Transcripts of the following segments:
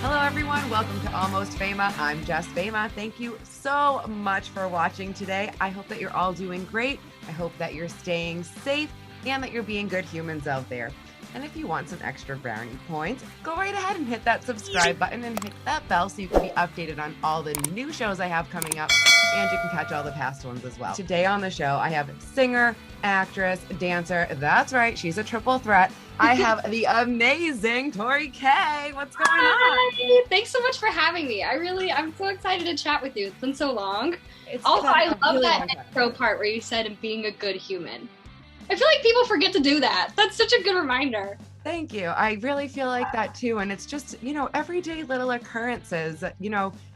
Hello, everyone. Welcome to Almost Fama. I'm Jes Fama. Thank you so much for watching today. I hope that you're all doing great. I hope that you're staying safe and that you're being good humans out there. And if you want some extra brownie points, go right ahead and hit that subscribe button and hit that bell so you can be updated on all the new shows I have coming up, and you can catch all the past ones as well. Today on the show, I have singer, actress, dancer. That's right, she's a triple threat. I have the amazing Tori Kay. What's going on? Hi. Thanks so much for having me. I'm so excited to chat with you. It's been so long. I love that intro part where you said being a good human. I feel like people forget to do that. That's such a good reminder. Thank you. I really feel like that too. And it's just, everyday little occurrences that,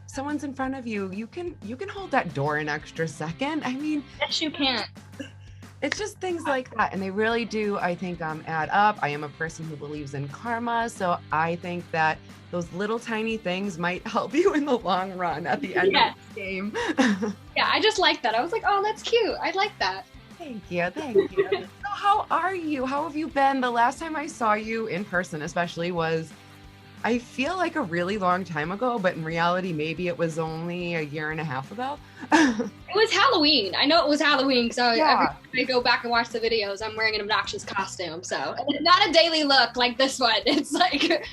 someone's in front of you, you can hold that door an extra second. I mean, yes, you can. It's just things like that. And they really do, I think, add up. I am a person who believes in karma. So I think that those little tiny things might help you in the long run at the end of the game. Yeah, I just like that. I was like, oh, that's cute. I like that. Thank you. So how are you? How have you been? The last time I saw you in person, especially, was, I feel like a really long time ago, but in reality, maybe it was only a year and a half ago. It was Halloween. I know it was Halloween because every time I go back and watch the videos, I'm wearing an obnoxious costume. So it's not a daily look like this one. It's like,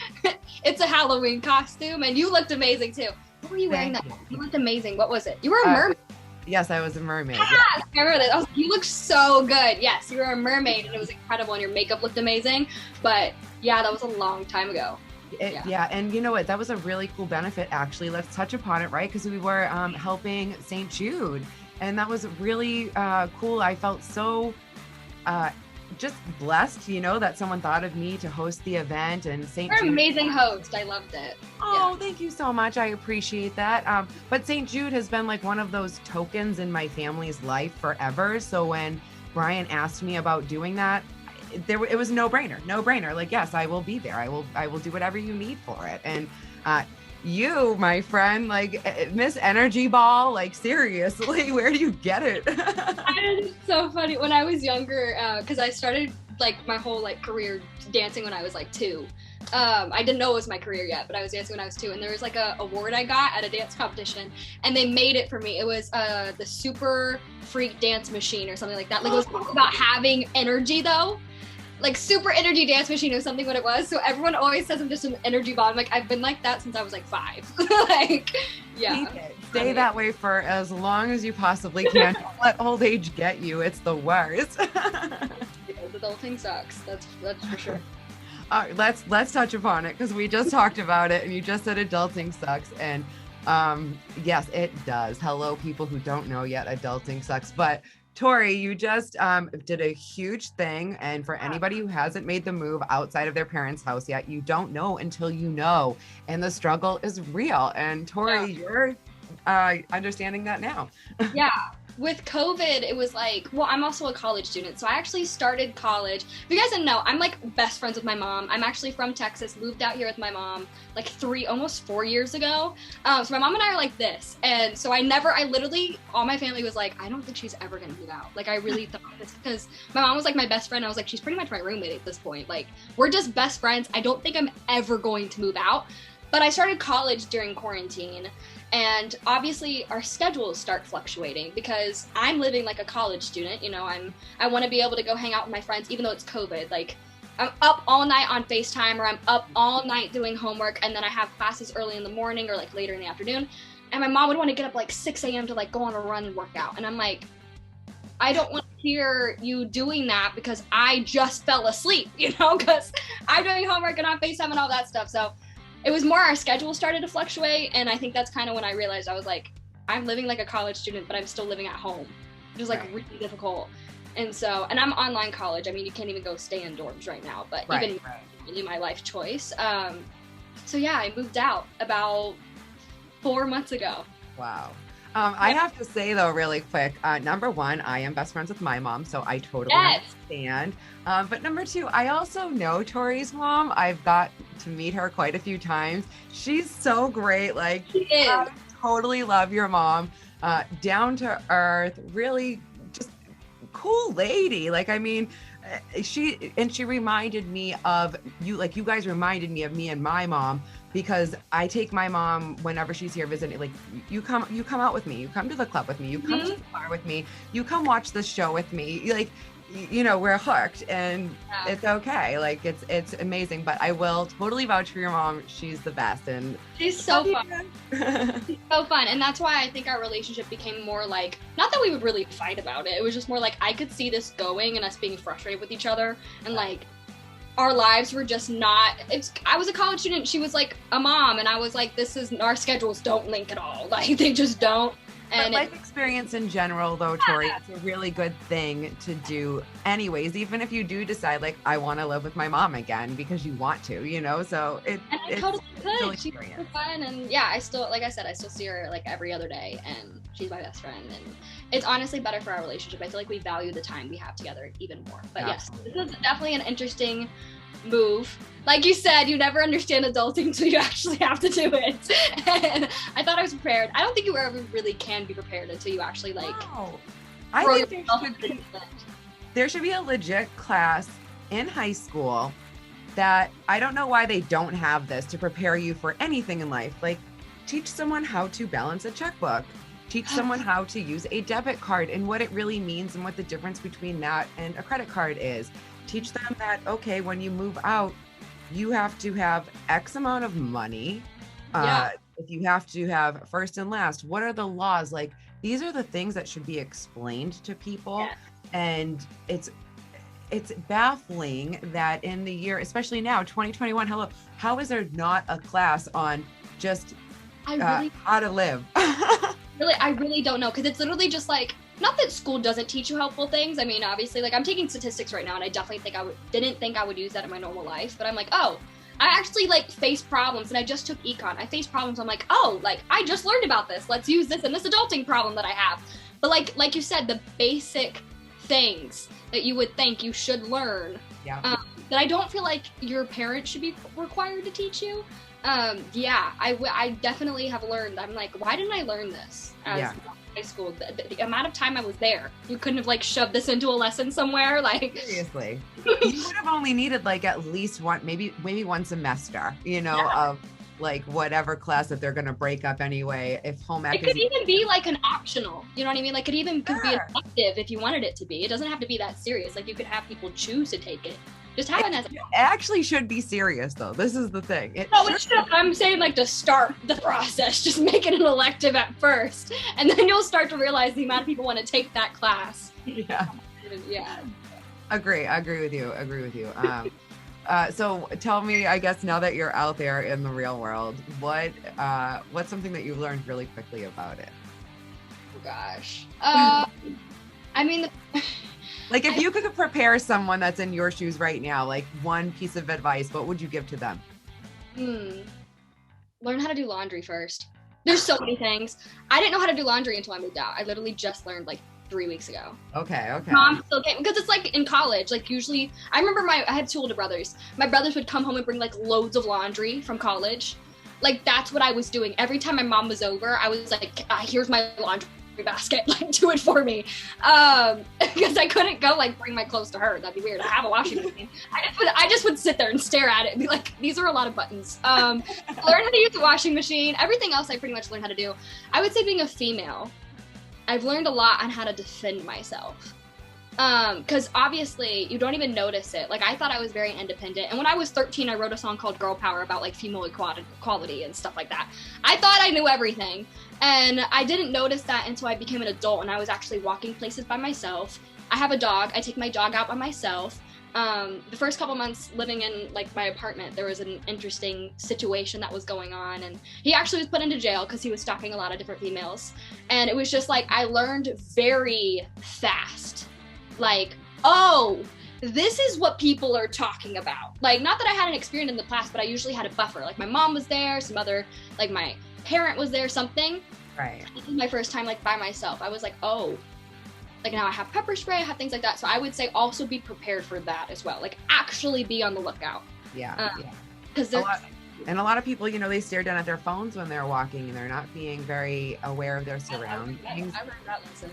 it's a Halloween costume, and you looked amazing too. What were you wearing that? You looked amazing. What was it? You were a mermaid. Yes, I was a mermaid. Yes, I remember that. I was like, you look so good. Yes, you were a mermaid, and it was incredible, and your makeup looked amazing. But yeah, that was a long time ago. And you know what? That was a really cool benefit, actually. Let's touch upon it, right? Because we were helping St. Jude, and that was really cool. I felt so just blessed, that someone thought of me to host the event. And St. Jude, you're an amazing host. I loved it. Oh, thank you so much. I appreciate that. But St. Jude has been like one of those tokens in my family's life forever. So when Brian asked me about doing that, it was no brainer. Like, yes, I will be there. I will do whatever you need for it. And you, my friend, like Miss Energy Ball, like seriously, where do you get it? It's so funny. When I was younger, because I started like my whole like career dancing when I was like 2. I didn't know it was my career yet, but I was dancing when I was 2, and there was like a award I got at a dance competition, and they made it for me. It was the Super Freak Dance Machine or something like that. Like, it was about having energy though. Like, super energy dance machine or something, what it was. So everyone always says I'm just an energy ball. I'm like, I've been like that since I was like 5. Like, yeah. Stay that way for as long as you possibly can. Don't let old age get you. It's the worst. Adulting sucks. That's for sure. All right, let's touch upon it, because we just talked about it and you just said adulting sucks. And yes, it does. Hello, people who don't know yet, adulting sucks. But Tori, you just did a huge thing. And for anybody who hasn't made the move outside of their parents' house yet, you don't know until you know. And the struggle is real. And Tori, you're understanding that now. Yeah. With COVID, it was like, well, I'm also a college student. So I actually started college. If you guys didn't know, I'm like best friends with my mom. I'm actually from Texas, moved out here with my mom like almost 4 years ago. So my mom and I are like this. And so all my family was like, I don't think she's ever going to move out. Like, I really thought this, because my mom was like my best friend. I was like, she's pretty much my roommate at this point. Like, we're just best friends. I don't think I'm ever going to move out. But I started college during quarantine. And obviously our schedules start fluctuating because I'm living like a college student. I want to be able to go hang out with my friends, even though it's COVID. Like, I'm up all night on FaceTime, or I'm up all night doing homework, and then I have classes early in the morning or like later in the afternoon. And my mom would want to get up like 6 a.m. to like go on a run and work out. And I'm like, I don't want to hear you doing that because I just fell asleep, because I'm doing homework and on FaceTime and all that stuff. So it was more our schedule started to fluctuate, and I think that's kind of when I realized I was like, I'm living like a college student, but I'm still living at home. It was like really difficult. And I'm online college. I mean, you can't even go stay in dorms right now, but even really my life choice. So yeah, I moved out about 4 months ago. Wow. I have to say though, really quick, number one, I am best friends with my mom, so I totally understand. But number two, I also know Tori's mom. I've got to meet her quite a few times. She's so great. Like, she is. I totally love your mom. Down to earth, really just cool lady. Like, I mean, She reminded me of you, like you guys reminded me of me and my mom, because I take my mom whenever she's here visiting. Like you come out with me, you come to the club with me, you come to the bar with me, you come watch the show with me. Like, you know, we're hooked, and it's okay. Like it's amazing. But I will totally vouch for your mom. She's the best, and she's so fun. She's so fun, and that's why I think our relationship became more like, not that we would really fight about it. It was just more like I could see this going and us being frustrated with each other, and like our lives were just not. I was a college student. She was like a mom, and I was like, our schedules don't link at all. Like they just don't. And life experience in general, though, Tori, it's a really good thing to do anyways, even if you do decide, like, I want to live with my mom again because you want to, you know? So it's totally could. She's so fun. And yeah, I still, like I said, I still see her like every other day, and she's my best friend. And it's honestly better for our relationship. I feel like we value the time we have together even more. But yes, this is definitely an interesting move. Like you said, you never understand adulting until you actually have to do it. And I thought I was prepared. I don't think you ever really can be prepared until you actually like. No. I think there should be a legit class in high school that I don't know why they don't have this to prepare you for anything in life. Like teach someone how to balance a checkbook. Teach someone how to use a debit card and what it really means and what the difference between that and a credit card is. Teach them that, okay, when you move out, you have to have X amount of money. If you have to have first and last, what are the laws? Like, these are the things that should be explained to people. Yeah. And it's baffling that in the year, especially now, 2021, how is there not a class on just how to live? I really don't know, because it's literally just like, not that school doesn't teach you helpful things. I mean, obviously, like I'm taking statistics right now, and I definitely didn't think I would use that in my normal life. But I'm like, oh, I actually like face problems, and I just took econ. I face problems. I'm like, oh, like I just learned about this. Let's use this in this adulting problem that I have. But like you said, the basic things that you would think you should learn, that I don't feel like your parents should be required to teach you. I definitely have learned. I'm like, why didn't I learn this as high school? The amount of time I was there, you couldn't have like shoved this into a lesson somewhere. Like seriously, you would have only needed like at least one, maybe one semester, you know, of like whatever class that they're gonna break up anyway. If home ec, it could even be like an optional. You know what I mean? Like it even could be an elective if you wanted it to be. It doesn't have to be that serious. Like you could have people choose to take it. Just have it as it actually should be serious though. This is the thing. It should. I'm saying like to start the process, just make it an elective at first, and then you'll start to realize the amount of people want to take that class. Yeah. Agree with you. So tell me, I guess now that you're out there in the real world, what's something that you learned really quickly about it? Oh gosh. I mean. Like if you could prepare someone that's in your shoes right now, like one piece of advice, what would you give to them? Learn how to do laundry first. There's so many things. I didn't know how to do laundry until I moved out. I literally just learned like 3 weeks ago. Okay. Mom still came, because it's like in college, like usually, I remember I had 2 older brothers. My brothers would come home and bring like loads of laundry from college. Like that's what I was doing. Every time my mom was over, I was like, here's my laundry basket, like do it for me, because I couldn't go like bring my clothes to her. That'd be weird. I have a washing machine. I just would sit there and stare at it and be like, these are a lot of buttons. Learn how to use the washing machine. Everything else I pretty much learned how to do. I would say being a female, I've learned a lot on how to defend myself, because obviously you don't even notice it. Like I thought I was very independent, and when I was 13 I wrote a song called Girl Power about like female equality and stuff like that. I thought I knew everything, and I didn't notice that until I became an adult and I was actually walking places by myself. I have a dog. I take my dog out by myself. The first couple months living in like my apartment, there was an interesting situation that was going on, and he actually was put into jail because he was stalking a lot of different females. And it was just like I learned very fast, like, oh, this is what people are talking about. Like, not that I hadn't experienced in the past, but I usually had a buffer. Like my mom was there, some other, like my parent was there, something. Right. This is my first time like by myself. I was like, oh, like now I have pepper spray, I have things like that. So I would say also be prepared for that as well. Like actually be on the lookout. Because a lot of people, you know, they stare down at their phones when they're walking and they're not being very aware of their surroundings. I learned that lesson.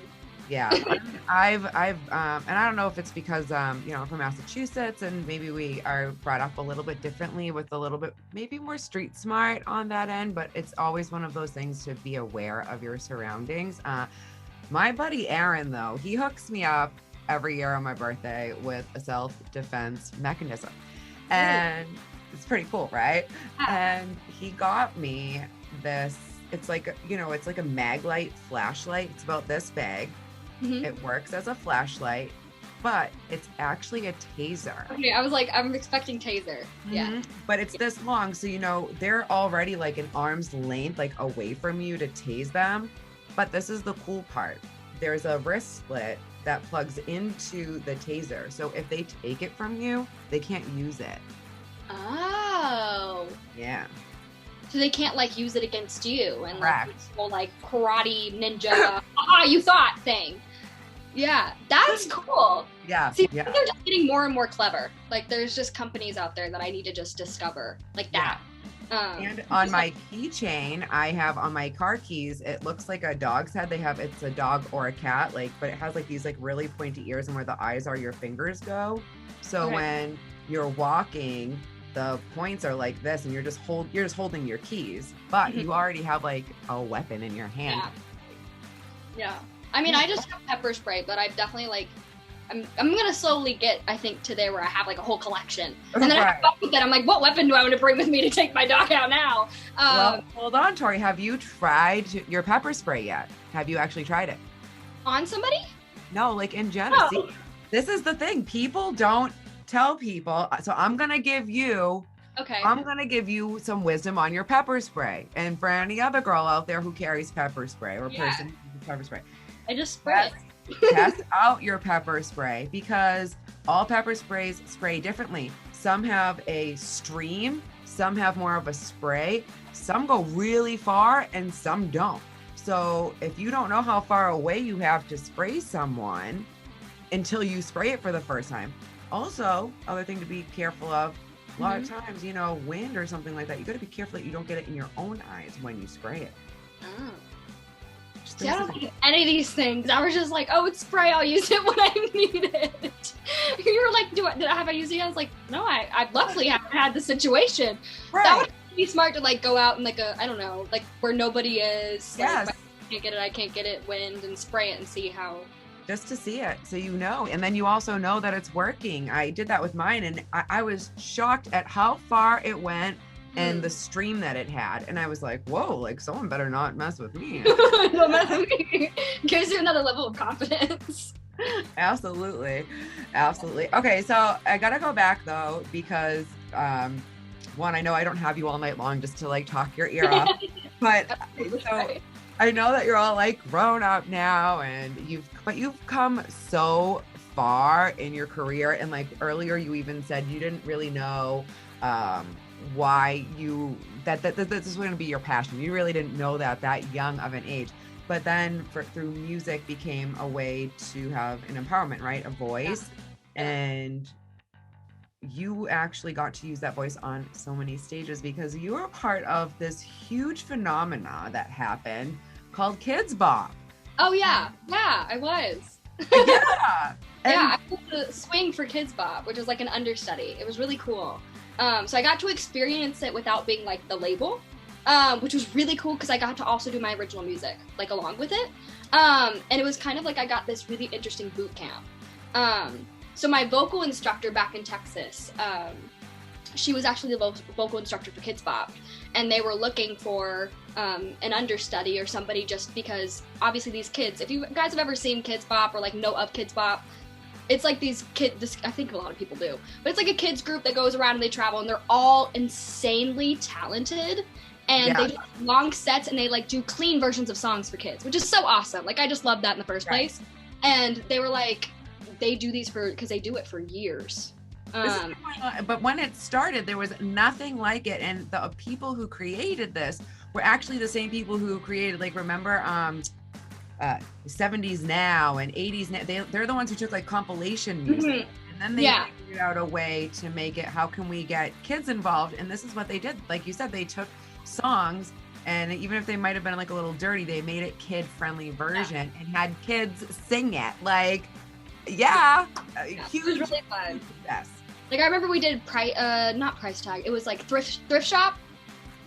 Yeah, and I don't know if it's because, you know, I'm from Massachusetts and maybe we are brought up a little bit differently with a little bit, maybe more street smart on that end, but it's always one of those things to be aware of your surroundings. My buddy Aaron, though, he hooks me up every year on my birthday with a self-defense mechanism. And it's pretty cool, right? And he got me this, it's like, you know, it's like a Maglite flashlight. It's about this big. It works as a flashlight, but it's actually a taser. Okay, I was like, I'm expecting taser. Yeah. But it's this long, so you know, they're already like an arm's length, like away from you to tase them. But this is the cool part. There's a wrist split that plugs into the taser. So if they take it from you, they can't use it. Oh. Yeah. So they can't like use it against you and Correct. like this whole like karate ninja you thought thing. Yeah, that's cool. Yeah. See, yeah. I think they're just getting more and more clever. Like there's just companies out there that I need to just discover like that. And on my keychain, I have on my car keys, it looks like a dog's head. It's a dog or a cat, like, but it has like these like really pointy ears, and where the eyes are, your fingers go. So when you're walking, the points are like this, and you're just holding your keys, but you already have like a weapon in your hand. Yeah. I mean, I just have pepper spray, but I've definitely like, I'm gonna slowly get, I think, to there where I have like a whole collection, and then I come up with that. I'm like, what weapon do I want to bring with me to take my dog out now? Well, hold on, Tori. Have you tried your pepper spray yet? Have you actually tried it on somebody? No, like in general. Oh. See, this is the thing. People don't tell people. So I'm gonna give you. Okay. I'm gonna give you some wisdom on your pepper spray, and for any other girl out there who carries pepper spray or person who uses pepper spray. I just spray it. Test out your pepper spray, because all pepper sprays spray differently. Some have a stream, some have more of a spray, some go really far, and some don't. So if you don't know how far away you have to spray someone until you spray it for the first time. Also, other thing to be careful of, a lot of times, you know, wind or something like that, you got to be careful that you don't get it in your own eyes when you spray it. Oh. See, I don't think any of these things. I was just like, oh, it's spray. I'll use it when I need it. You were like, have I used it? I was like, no, I luckily haven't had the situation. Right. That would be smart to like go out and like I don't know, like where nobody is. Yes. Like, I can't get it, wind, and spray it and see how. Just to see it, so you know, and then you also know that it's working. I did that with mine, and I was shocked at how far it went and the stream that it had, and I was like, whoa, like someone better not mess with me. Don't mess with me. Gives you another level of confidence. Absolutely. Okay, so I gotta go back though, because one, I know I don't have you all night long just to like talk your ear off, but so I know that you're all like grown up now, and you've come so far in your career, and like earlier you even said you didn't really know why that this was going to be your passion. You really didn't know that young of an age, but then through music became a way to have an empowerment, right? A voice. And you actually got to use that voice on so many stages, because you were a part of this huge phenomena that happened called Kidz Bop. Oh yeah, I was. Yeah. I was the swing for Kidz Bop, which was like an understudy. It was really cool. So I got to experience it without being like the label, which was really cool because I got to also do my original music like along with it. And it was kind of like I got this really interesting boot camp. So my vocal instructor back in Texas, she was actually the vocal instructor for Kidz Bop, and they were looking for an understudy or somebody, just because obviously these kids, if you guys have ever seen Kidz Bop or like know of Kidz Bop, it's like these kids, I think a lot of people do, but it's like a kids group that goes around and they travel, and they're all insanely talented, and they do long sets, and they like do clean versions of songs for kids, which is so awesome. Like I just love that in the first place. And they were like, they do these because they do it for years. But when it started, there was nothing like it, and the people who created this were actually the same people who created, like, remember 70s Now and 80s Now. They're the ones who took like compilation music, and then they figured out a way to make it, how can we get kids involved? And this is what they did. Like you said, they took songs And even if they might have been like a little dirty, they made it kid-friendly version and had kids sing it. Like, Huge. It was really fun. Yes. Like I remember we did not price tag. It was like thrift shop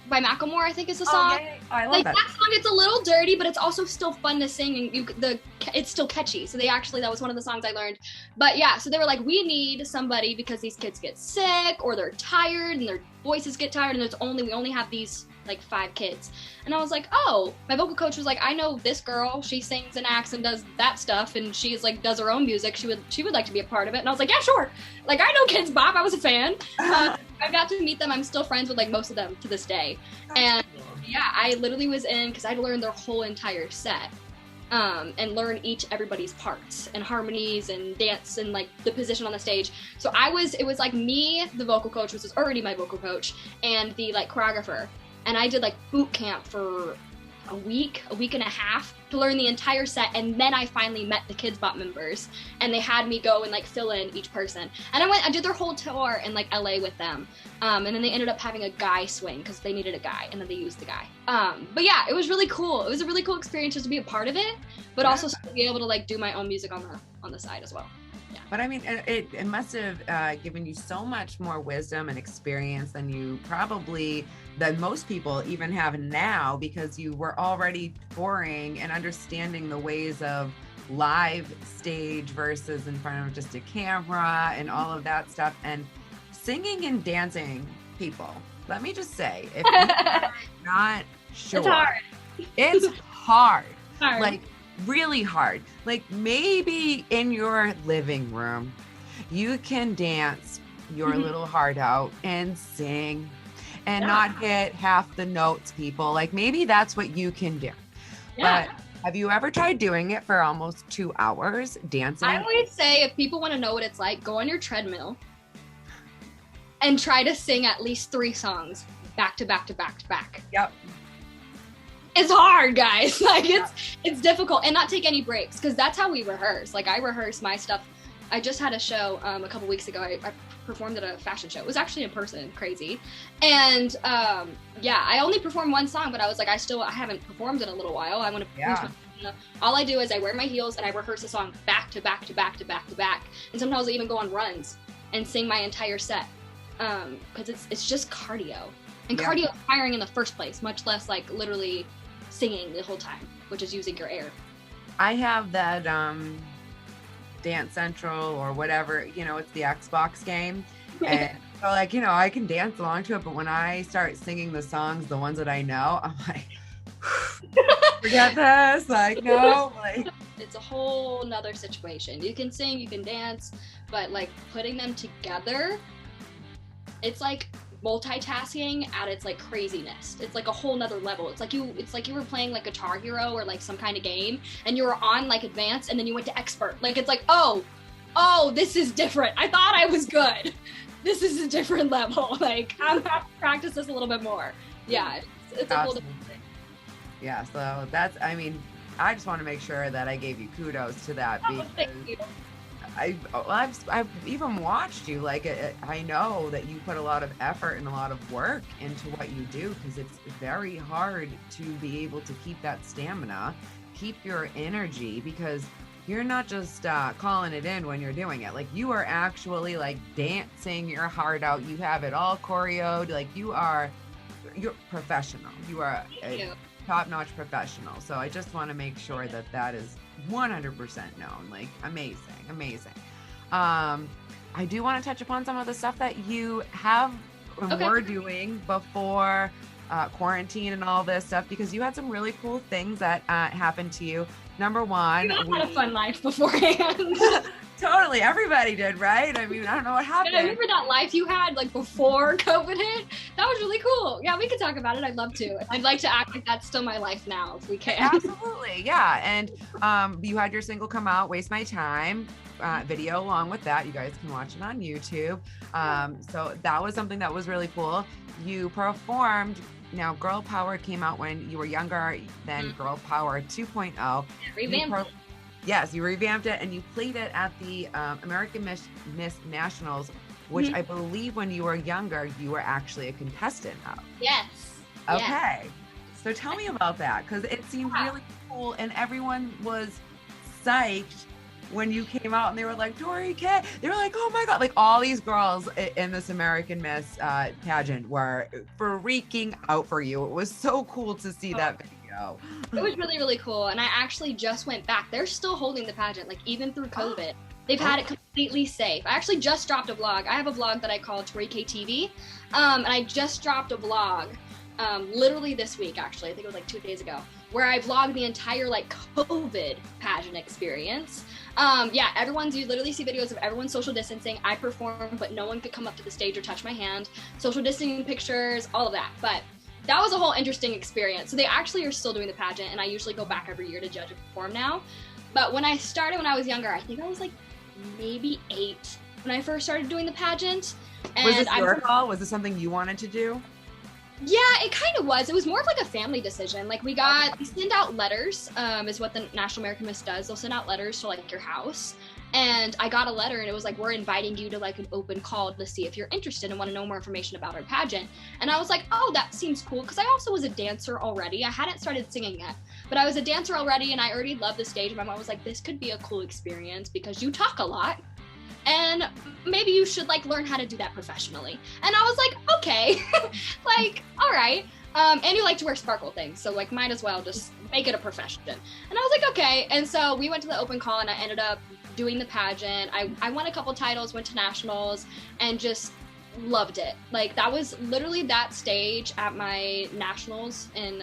by Macklemore, I think is the song. Oh, I love like that. That song. It's a little dirty, but it's also still fun to sing, and it's still catchy. So that was one of the songs I learned. But yeah, so they were like, we need somebody because these kids get sick or they're tired and their voices get tired, and we only have these like 5 kids. And I was like, oh, my vocal coach was like, I know this girl, she sings and acts and does that stuff, and she's like does her own music. She would like to be a part of it. And I was like, yeah, sure. Like I know Kidz Bop, I was a fan. I got to meet them. I'm still friends with like most of them to this day. And yeah, I literally was in because I had to learn their whole entire set. And learn everybody's parts and harmonies and dance and like the position on the stage. So it was like me, the vocal coach, which was already my vocal coach, and the like choreographer. And I did like boot camp for a week and a half to learn the entire set. And then I finally met the Kidz Bop members, and they had me go and like fill in each person. And I did their whole tour in like LA with them. And then they ended up having a guy swing because they needed a guy, and then they used the guy. But yeah, it was really cool. It was a really cool experience just to be a part of it, but also to be able to like do my own music on the side as well. Yeah. But I mean, it must have given you so much more wisdom and experience than most people even have now, because you were already touring and understanding the ways of live stage versus in front of just a camera and all of that stuff. And singing and dancing, people, let me just say, if you're not sure, it's hard. It's hard. Like really hard. Like maybe in your living room, you can dance your little heart out and sing and not hit half the notes, people. Like maybe that's what you can do. Yeah. But have you ever tried doing it for almost 2 hours dancing? I always say if people want to know what it's like, go on your treadmill and try to sing at least 3 songs back to back to back to back. Yep. It's hard, guys. Like it's difficult, and not take any breaks, because that's how we rehearse. Like I rehearse my stuff. I just had a show a couple weeks ago. I performed at a fashion show. It was actually in person, crazy. And I only performed 1 song, but I was like, I haven't performed in a little while. I want to. All I do is I wear my heels and I rehearse a song back to back to back to back to back, and sometimes I even go on runs and sing my entire set, because it's just cardio, and cardio is tiring in the first place, much less like literally singing the whole time, which is using your air. I have that Dance Central or whatever, it's the Xbox game. And so like, I can dance along to it, but when I start singing the songs, the ones that I know, I'm like, forget this, like, no, like. It's a whole nother situation. You can sing, you can dance, but like putting them together, it's like multitasking at its like craziness. It's like a whole nother level. It's like you were playing like Guitar Hero or like some kind of game, and you were on like advanced, and then you went to expert. Like it's like, oh, this is different. I thought I was good. This is a different level. Like I'm gonna have to practice this a little bit more. Yeah, it's a whole different thing. Yeah, so I just want to make sure that I gave you kudos to that, because thank you. I've even watched you. Like I know that you put a lot of effort and a lot of work into what you do, because it's very hard to be able to keep that stamina, keep your energy, because you're not just calling it in when you're doing it. Like you are actually like dancing your heart out. You have it all choreoed. Like you're professional. You are a top-notch professional. So I just want to make sure that is 100% known. Like amazing. I do want to touch upon some of the stuff that you have were doing before quarantine and all this stuff, because you had some really cool things that happened to you. Number one, we had a fun life beforehand. Totally, everybody did, right? I mean, I don't know what happened. I remember that life you had like before COVID hit. That was really cool. Yeah, we could talk about it. I'd love to. I'd like to act like that's still my life now, if we can. Absolutely, yeah. And you had your single come out, "Waste My Time." Video along with that. You guys can watch it on YouTube. So that was something that was really cool. You performed. Now, Girl Power came out when you were younger than Girl Power 2.0. Revamped. Yes, you revamped it, and you played it at the American Miss Nationals, which I believe when you were younger, you were actually a contestant of. Yes. Okay. Yes. So tell me about that, because it seemed really cool and everyone was psyched when you came out and they were like, Tori Kay. They were like, oh my God. Like all these girls in this American Miss pageant were freaking out for you. It was so cool to see that video. It was really, really cool. And I actually just went back. They're still holding the pageant, like even through COVID. They've had it completely safe. I actually just dropped a vlog. I have a vlog that I call Tori Kay TV. And I just dropped a vlog literally this week, actually. I think it was like 2 days ago, where I vlogged the entire like COVID pageant experience. You literally see videos of everyone social distancing. I perform, but no one could come up to the stage or touch my hand. Social distancing pictures, all of that. But that was a whole interesting experience. So they actually are still doing the pageant, and I usually go back every year to judge and perform now. But when I started when I was younger, I think I was like maybe 8 when I first started doing the pageant. And was this your call? Was this something you wanted to do? Yeah, it kind of was. It was more of like a family decision. Like we send out letters, is what the National American Miss does. They'll send out letters to like your house. And I got a letter and it was like, we're inviting you to like an open call to see if you're interested and want to know more information about our pageant. And I was like, oh, that seems cool. Because I also was a dancer already. I hadn't started singing yet, but I was a dancer already and I already loved the stage. My mom was like, this could be a cool experience because you talk a lot. And maybe you should like learn how to do that professionally. And I was like, okay, like, all right. And you like to wear sparkle things. So like, might as well just make it a profession. And I was like, okay. And so we went to the open call and I ended up doing the pageant. I won a couple titles, went to nationals, and just loved it. Like that was literally that stage at my nationals in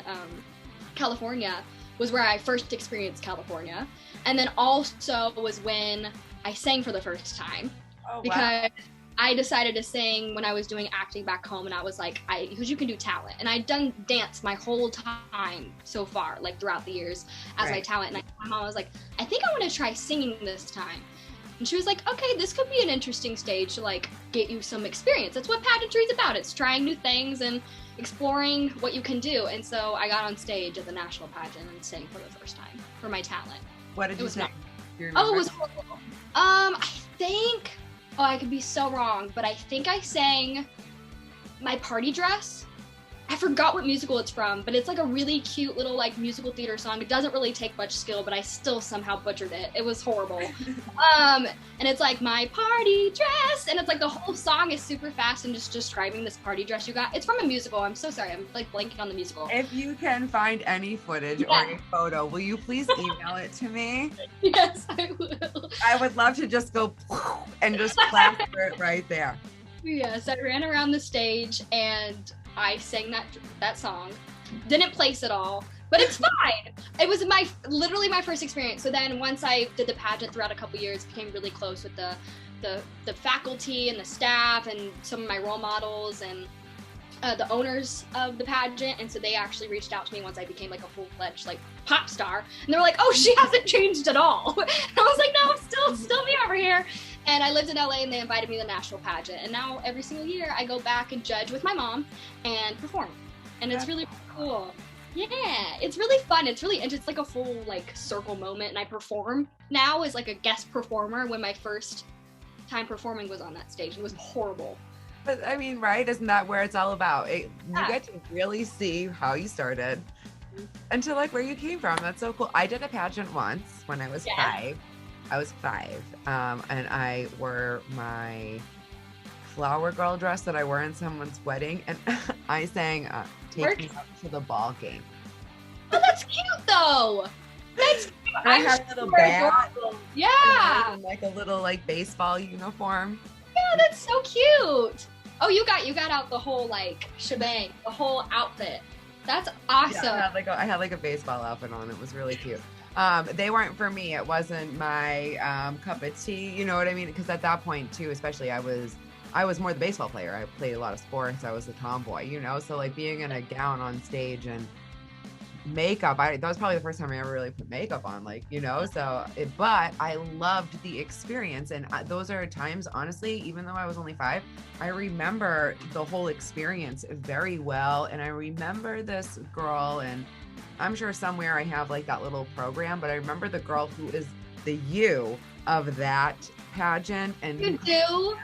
California was where I first experienced California. And then also was when I sang for the first time. Oh, because wow. I decided to sing when I was doing acting back home, and I was like, because you can do talent. And I'd done dance my whole time so far, like throughout the years as my talent. And my mom was like, I think I want to try singing this time. And she was like, okay, this could be an interesting stage to like get you some experience. That's what pageantry is about. It's trying new things and exploring what you can do. And so I got on stage at the national pageant and sang for the first time for my talent. What did you sing? Oh, it was horrible. I think, I could be so wrong, but I think I sang My Party Dress. I forgot what musical it's from, but it's like a really cute little like musical theater song. It doesn't really take much skill, but I still somehow butchered it. It was horrible. And it's like my party dress, and it's like the whole song is super fast and just describing this party dress you got. It's from a musical. I'm so sorry. I'm like blanking on the musical. If you can find any footage or a photo, will you please email it to me? Yes, I will. I would love to just go and just plaster it right there. Yes, I ran around the stage and I sang that song. Didn't place at all, but it's fine. It was literally my first experience. So then once I did the pageant throughout a couple years, became really close with the faculty and the staff and some of my role models and the owners of the pageant. And so they actually reached out to me once I became like a full-fledged like pop star. And they were like, oh, she hasn't changed at all. And I was like, no, still me over here. And I lived in LA and they invited me to the national pageant. And now every single year I go back and judge with my mom and perform. And it's really cool. Yeah, it's really fun. It's like a full like circle moment. And I perform now as like a guest performer when my first time performing was on that stage. It was horrible. But I mean, right? Isn't that where it's all about? You get to really see how you started and to like where you came from. That's so cool. I did a pageant once when I was 5. I was 5, and I wore my flower girl dress that I wore in someone's wedding, and I sang Take Me Out to the Ball Game. Oh, that's cute, though! That's cute. I had a little bat. Yeah! And like a little like baseball uniform. Yeah, that's so cute! Oh, you got out the whole like shebang, the whole outfit. That's awesome. Yeah, I had like a baseball outfit on. It was really cute. They weren't for me. It wasn't my cup of tea. You know what I mean? Because at that point too, especially I was more the baseball player. I played a lot of sports. I was a tomboy, you know? So like being in a gown on stage and makeup, that was probably the first time I ever really put makeup on, like, you know? But I loved the experience. And those are times, honestly, even though I was only 5, I remember the whole experience very well. And I remember this girl, and I'm sure somewhere I have like that little program, but I remember the girl who is the you of that pageant. And you do?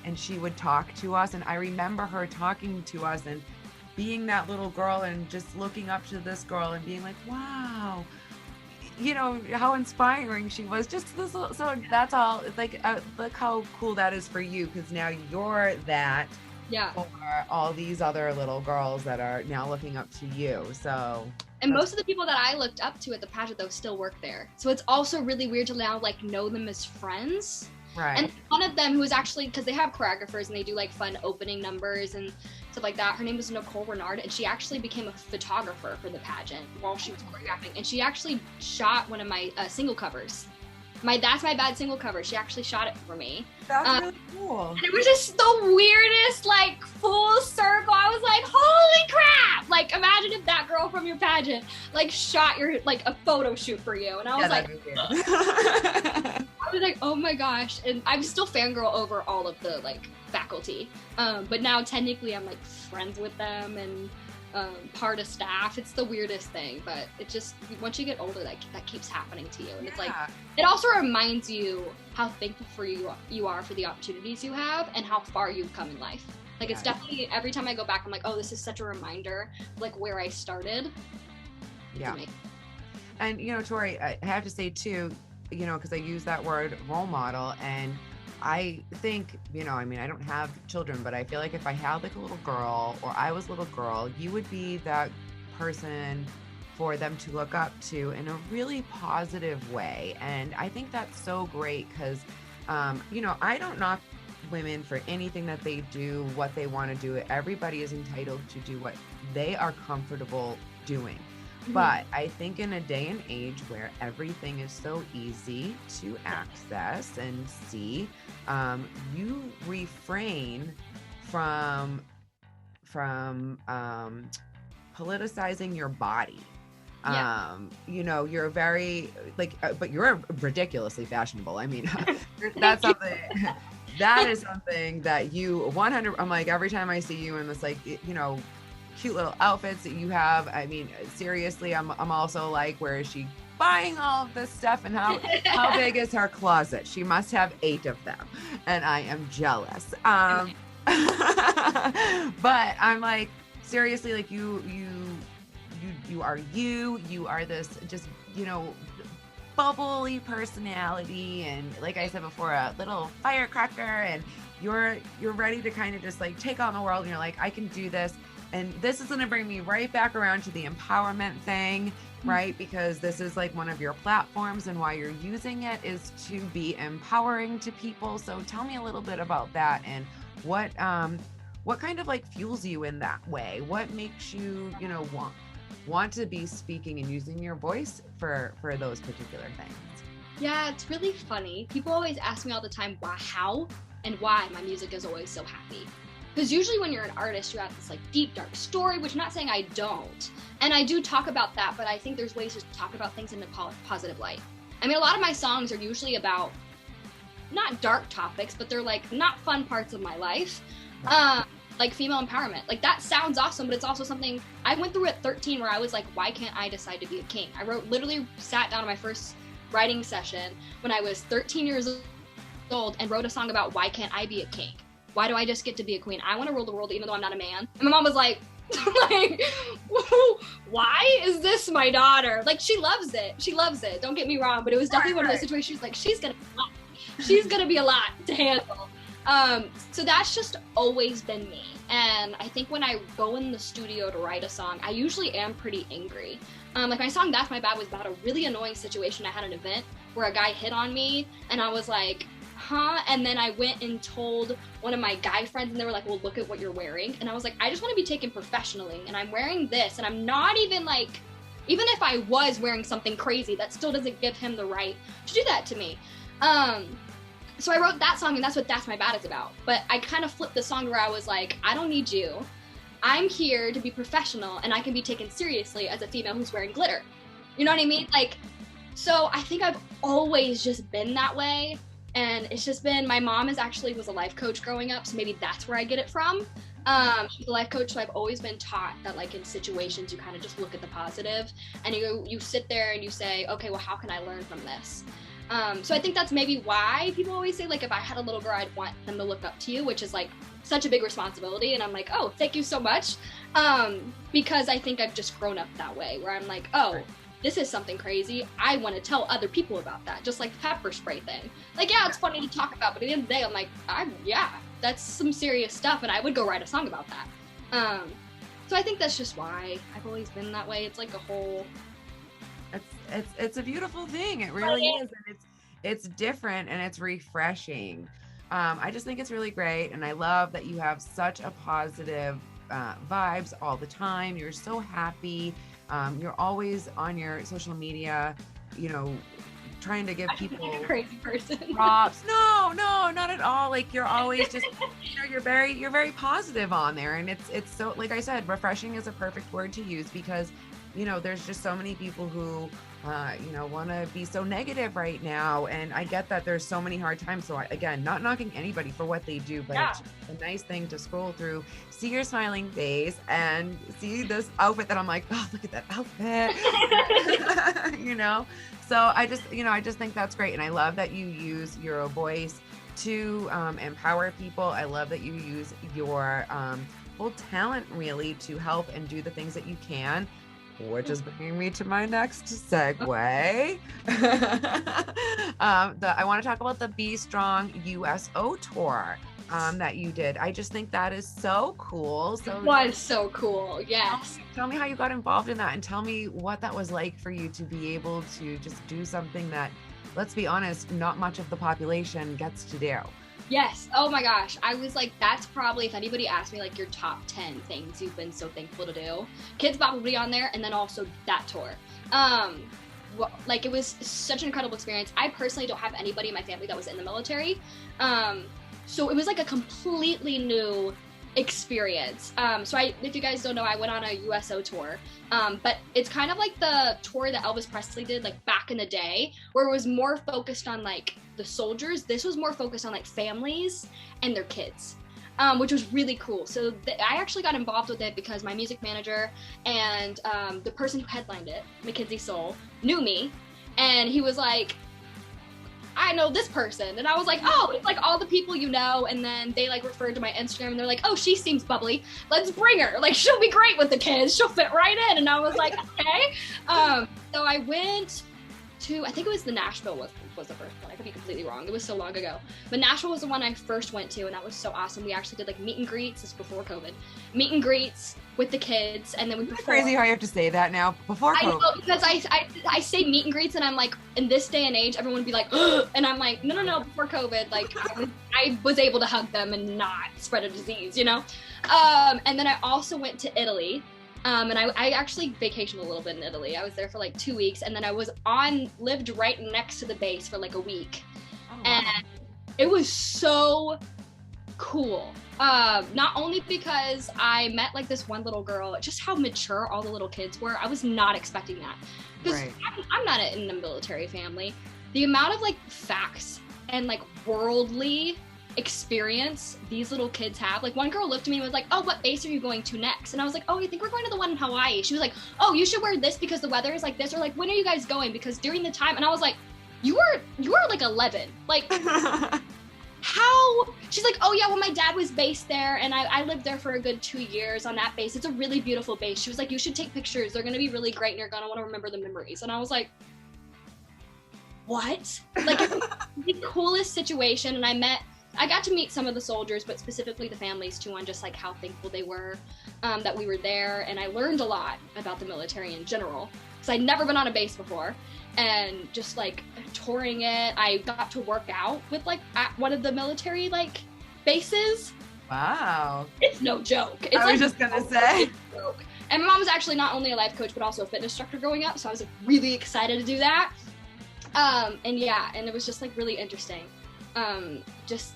And she would talk to us. And I remember her talking to us and being that little girl and just looking up to this girl and being like, wow, you know, how inspiring she was. Just this little, so that's all. Like, look how cool that is for you, because now you're that for all these other little girls that are now looking up to you. So, and most of the people that I looked up to at the pageant though still work there, so it's also really weird to now like know them as friends. Right. And one of them, who was actually, because they have choreographers and they do like fun opening numbers and stuff like that, her name was Nicole Renard, and she actually became a photographer for the pageant while she was choreographing, and she actually shot one of my single covers. That's My Bad single cover. She actually shot it for me. That's really cool. And it was just the weirdest, like, full circle. I was like, holy crap! Like, imagine if that girl from your pageant, like, shot your, like, a photo shoot for you. And I was like, I was like, oh my gosh. And I'm still fangirl over all of the, like, faculty. But now, technically, I'm, like, friends with them and part of staff. It's the weirdest thing, but it just, once you get older, that keeps happening to you. And it's like, it also reminds you how thankful for you are for the opportunities you have and how far you've come in life. Like, it's definitely, every time I go back, I'm like, oh, this is such a reminder of like where I started. Yeah. And, you know, Tori, I have to say too, you know, because I use that word role model, and I think, you know, I mean, I don't have children, but I feel like if I had like a little girl, or I was a little girl, you would be that person for them to look up to in a really positive way. And I think that's so great because, you know, I don't knock women for anything that they do, what they want to do. Everybody is entitled to do what they are comfortable doing. But I think in a day and age where everything is so easy to access and see, you refrain from politicizing your body. You know, you're very like, but you're ridiculously fashionable. I mean, that's something. That is something that you 100. I'm like, every time I see you in this, like, you know, cute little outfits that you have. I mean, seriously, I'm also like, where is she buying all of this stuff, and how big is her closet? She must have 8 of them, and I am jealous. But I'm like, seriously, like you are this just, you know, bubbly personality, and like I said before, a little firecracker, and you're ready to kind of just like take on the world, and you're like, I can do this. And this is going to bring me right back around to the empowerment thing, right? Because this is like one of your platforms, and why you're using it is to be empowering to people. So tell me a little bit about that, and what kind of like fuels you in that way? What makes you, you know, want to be speaking and using your voice for those particular things? Yeah, it's really funny. People always ask me all the time how and why my music is always so happy. Because usually when you're an artist, you have this like deep, dark story, which I'm not saying I don't. And I do talk about that, but I think there's ways to talk about things in a positive light. I mean, a lot of my songs are usually about not dark topics, but they're like not fun parts of my life. Like female empowerment. Like, that sounds awesome, but it's also something I went through at 13 where I was like, why can't I decide to be a king? I literally sat down in my first writing session when I was 13 years old and wrote a song about why can't I be a king? Why do I just get to be a queen? I want to rule the world even though I'm not a man. And my mom was like, why is this my daughter? Like, she loves it. She loves it. Don't get me wrong, but it was definitely one of those situations. She's like, she's gonna be a lot to handle. So that's just always been me. And I think when I go in the studio to write a song, I usually am pretty angry. Like, my song That's My Bad was about a really annoying situation. I had an event where a guy hit on me, and I was like, huh? And then I went and told one of my guy friends, and they were like, well, look at what you're wearing. And I was like, I just want to be taken professionally, and I'm wearing this, and I'm not even like, even if I was wearing something crazy, that still doesn't give him the right to do that to me. So I wrote that song, and that's what That's My Bad is about. But I kind of flipped the song where I was like, I don't need you. I'm here to be professional, and I can be taken seriously as a female who's wearing glitter. You know what I mean? Like, so I think I've always just been that way. And it's just been, my mom was a life coach growing up, so maybe that's where I get it from. She's a life coach, so I've always been taught that, like, in situations, you kind of just look at the positive, and you sit there and you say, okay, well, how can I learn from this? So I think that's maybe why people always say, like, if I had a little girl, I'd want them to look up to you, which is like such a big responsibility. And I'm like, oh, thank you so much. Because I think I've just grown up that way, where I'm like, oh, this is something crazy. I want to tell other people about that. Just like the pepper spray thing. Like, yeah, it's funny to talk about, but at the end of the day, I'm like, yeah, that's some serious stuff. And I would go write a song about that. So I think that's just why I've always been that way. It's like a whole... It's a beautiful thing. It really is. And it's different and it's refreshing. I just think it's really great. And I love that you have such a positive vibes all the time. You're so happy. You're always on your social media, you know, trying to give people a crazy person props. No, not at all. Like, you're always just, you know, you're very positive on there. And it's so, like I said, refreshing is a perfect word to use, because, you know, there's just so many people who, you know, want to be so negative right now. And I get that there's so many hard times. So again, not knocking anybody for what they do, but it's just a nice thing to scroll through, see your smiling face and see this outfit that I'm like, oh, look at that outfit, you know? So I just think that's great. And I love that you use your voice to empower people. I love that you use your full talent really to help and do the things that you can. Which is bringing me to my next segue. I want to talk about the Be Strong USO tour that you did. I just think that is so cool. So it was so cool. Yes. Tell me how you got involved in that, and tell me what that was like for you to be able to just do something that, let's be honest, not much of the population gets to do. Yes. Oh my gosh. I was like, that's probably, if anybody asked me like your top 10 things you've been so thankful to do, Kidz Bop will be on there, and then also that tour. Like, it was such an incredible experience. I personally don't have anybody in my family that was in the military. So it was like a completely new experience. So if you guys don't know, I went on a USO tour, but it's kind of like the tour that Elvis Presley did like back in the day, where it was more focused on like the soldiers. This was more focused on like families and their kids, which was really cool. So I actually got involved with it because my music manager and the person who headlined it, Mackenzie Soul, knew me, and he was like, I know this person. And I was like, oh, it's like all the people you know. And then they like referred to my Instagram, and they're like, oh, she seems bubbly. Let's bring her. Like, she'll be great with the kids. She'll fit right in. And I was like, okay. So I went to, I think it was the Nashville was the first one. I could be completely wrong. It was so long ago. But Nashville was the one I first went to, and that was so awesome. We actually did like meet and greets. This was before COVID. Meet and greets with the kids, and then we performed. Crazy how you have to say that now, before COVID. I know, because I say meet and greets, and I'm like, in this day and age, everyone would be like, ugh! And I'm like, no, before COVID, like, I was able to hug them and not spread a disease, you know? And then I also went to Italy, and I actually vacationed a little bit in Italy. I was there for like 2 weeks, and then I lived right next to the base for like a week. Oh, wow. And it was so cool. Not only because I met like this one little girl, just how mature all the little kids were. I was not expecting that, because I'm not in a military family. The amount of like facts and like worldly experience these little kids have. Like, one girl looked at me and was like, oh, what base are you going to next? And I was like, oh, I think we're going to the one in Hawaii. She was like, oh, you should wear this because the weather is like this, or like, when are you guys going? Because during the time, and I was like, you were like 11, like how? She's like, oh yeah, well, my dad was based there, and I lived there for a good 2 years on that base. It's a really beautiful base. She was like, you should take pictures. They're gonna be really great, and you're gonna want to remember the memories. And I was like, what? Like, it was the coolest situation. And I got to meet some of the soldiers, but specifically the families too, on just like how thankful they were that we were there. And I learned a lot about the military in general, because I'd never been on a base before. And just like touring it, I got to work out with like at one of the military like bases. Wow. It's no joke. It's I was just gonna say. Joke. And my mom was actually not only a life coach, but also a fitness instructor growing up. So I was like, really excited to do that. And yeah, and it was just like really interesting. Just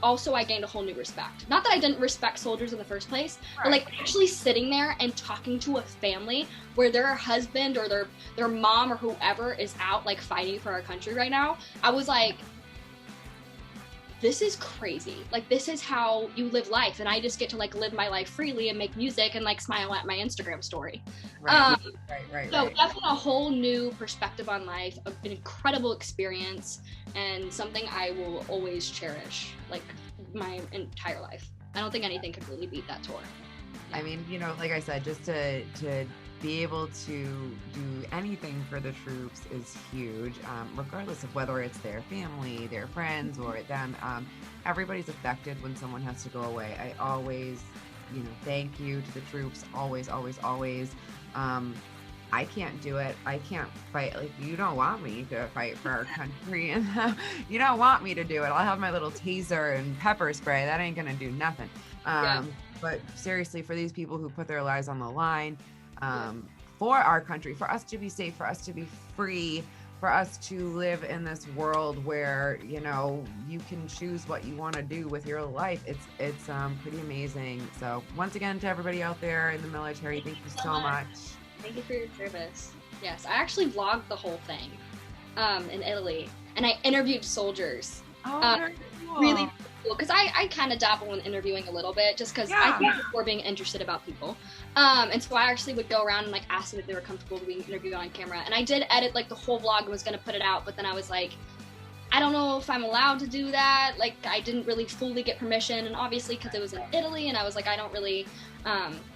also I gained a whole new respect. Not that I didn't respect soldiers in the first place, but like actually sitting there and talking to a family where their husband or their mom or whoever is out like fighting for our country right now. I was like, this is crazy. Like, this is how you live life. And I just get to like live my life freely and make music and like smile at my Instagram story. Right. So definitely a whole new perspective on life, an incredible experience, and something I will always cherish like my entire life. I don't think anything could really beat that tour. I mean, you know, like I said, just to be able to do anything for the troops is huge, regardless of whether it's their family, their friends, or them. Everybody's affected when someone has to go away. I always, you know, thank you to the troops. Always, always, always. I can't do it. I can't fight. Like, you don't want me to fight for our country, and you don't want me to do it. I'll have my little taser and pepper spray. That ain't gonna do nothing. But seriously, for these people who put their lives on the line, for our country, for us to be safe, for us to be free, for us to live in this world where, you know, you can choose what you want to do with your life. It's pretty amazing. So once again, to everybody out there in the military, thank you so much. Thank you for your service. Yes, I actually vlogged the whole thing in Italy, and I interviewed soldiers. Very cool. Really cool, because I kind of dabble in interviewing a little bit, just because I think we're being interested about people. And so I actually would go around and like ask them if they were comfortable being interviewed on camera. And I did edit like the whole vlog and was going to put it out, but then I was like, I don't know if I'm allowed to do that. Like, I didn't really fully get permission, and obviously because it was in Italy, and I was like, I don't really,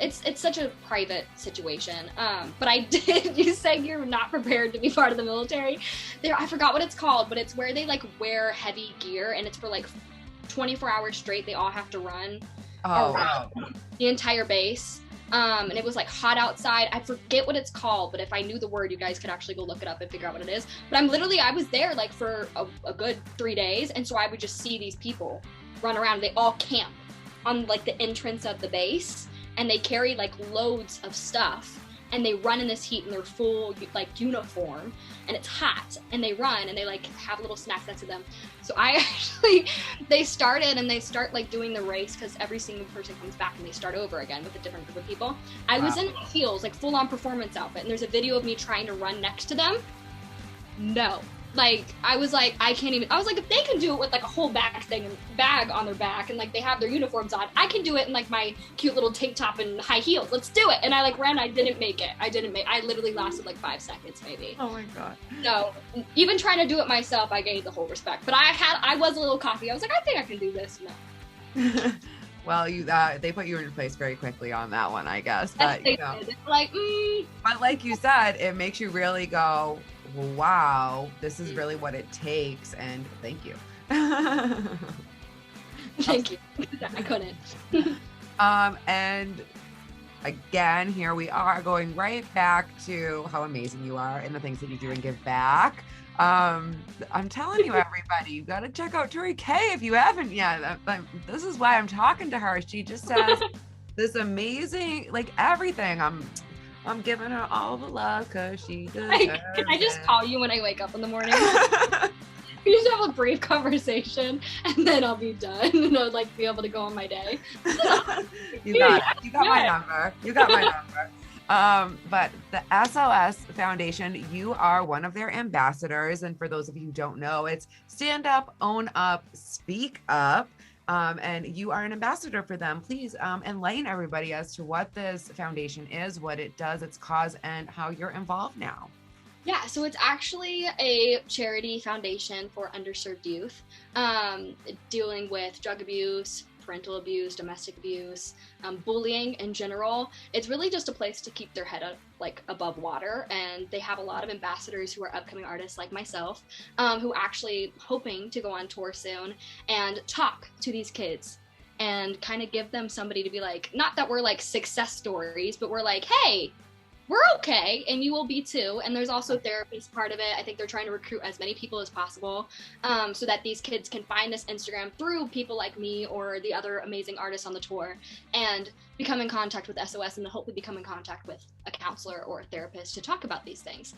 it's such a private situation. But I did, you said you're not prepared to be part of the military. There, I forgot what it's called, but it's where they like wear heavy gear, and it's for like 24 hours straight. They all have to run around the entire base. And it was like hot outside. I forget what it's called, but if I knew the word, you guys could actually go look it up and figure out what it is. But I was there like for a good 3 days, and so I would just see these people run around. They all camp on like the entrance of the base, and they carry like loads of stuff, and they run in this heat in their full like uniform, and it's hot, and they run, and they like have little snacks next to them. So they start like doing the race, because every single person comes back and they start over again with a different group of people. I was in heels, like full on performance outfit, and there's a video of me trying to run next to them. No. Like, I was like, I can't even, I was like, if they can do it with like a whole bag on their back, and like they have their uniforms on, I can do it in like my cute little tank top and high heels. Let's do it. And I like ran, I didn't make it. I literally lasted like 5 seconds maybe. Oh my God. So even trying to do it myself, I gained the whole respect. But I was a little cocky. I was like, I think I can do this. No. Well, they put you in place very quickly on that one, I guess. But you know, like, but like you said, it makes you really go, wow, this is really what it takes, and thank you. Thank you. I couldn't. And again, here we are going right back to how amazing you are and the things that you do and give back. I'm telling you, everybody, you got to check out Tori Kay if you haven't yet. This is why I'm talking to her. She just says this amazing, like everything. I'm giving her all the love because she deserves Can I just call you when I wake up in the morning? We just have a brief conversation, and then I'll be done, and I'll like be able to go on my day. You got it. You got my number. You got my number. But the SOS Foundation, you are one of their ambassadors. And for those of you who don't know, it's Stand Up, Own Up, Speak Up. And you are an ambassador for them. Please enlighten everybody as to what this foundation is, what it does, its cause, and how you're involved now. Yeah, so it's actually a charity foundation for underserved youth, dealing with drug abuse, parental abuse, domestic abuse, bullying in general. It's really just a place to keep their head up, like above water, and they have a lot of ambassadors who are upcoming artists like myself, who actually hoping to go on tour soon and talk to these kids and kind of give them somebody to be like, not that we're like success stories, but we're like, hey, we're okay, and you will be too. And there's also therapists part of it. I think they're trying to recruit as many people as possible, so that these kids can find this Instagram through people like me or the other amazing artists on the tour and become in contact with SOS, and then hopefully become in contact with a counselor or a therapist to talk about these things.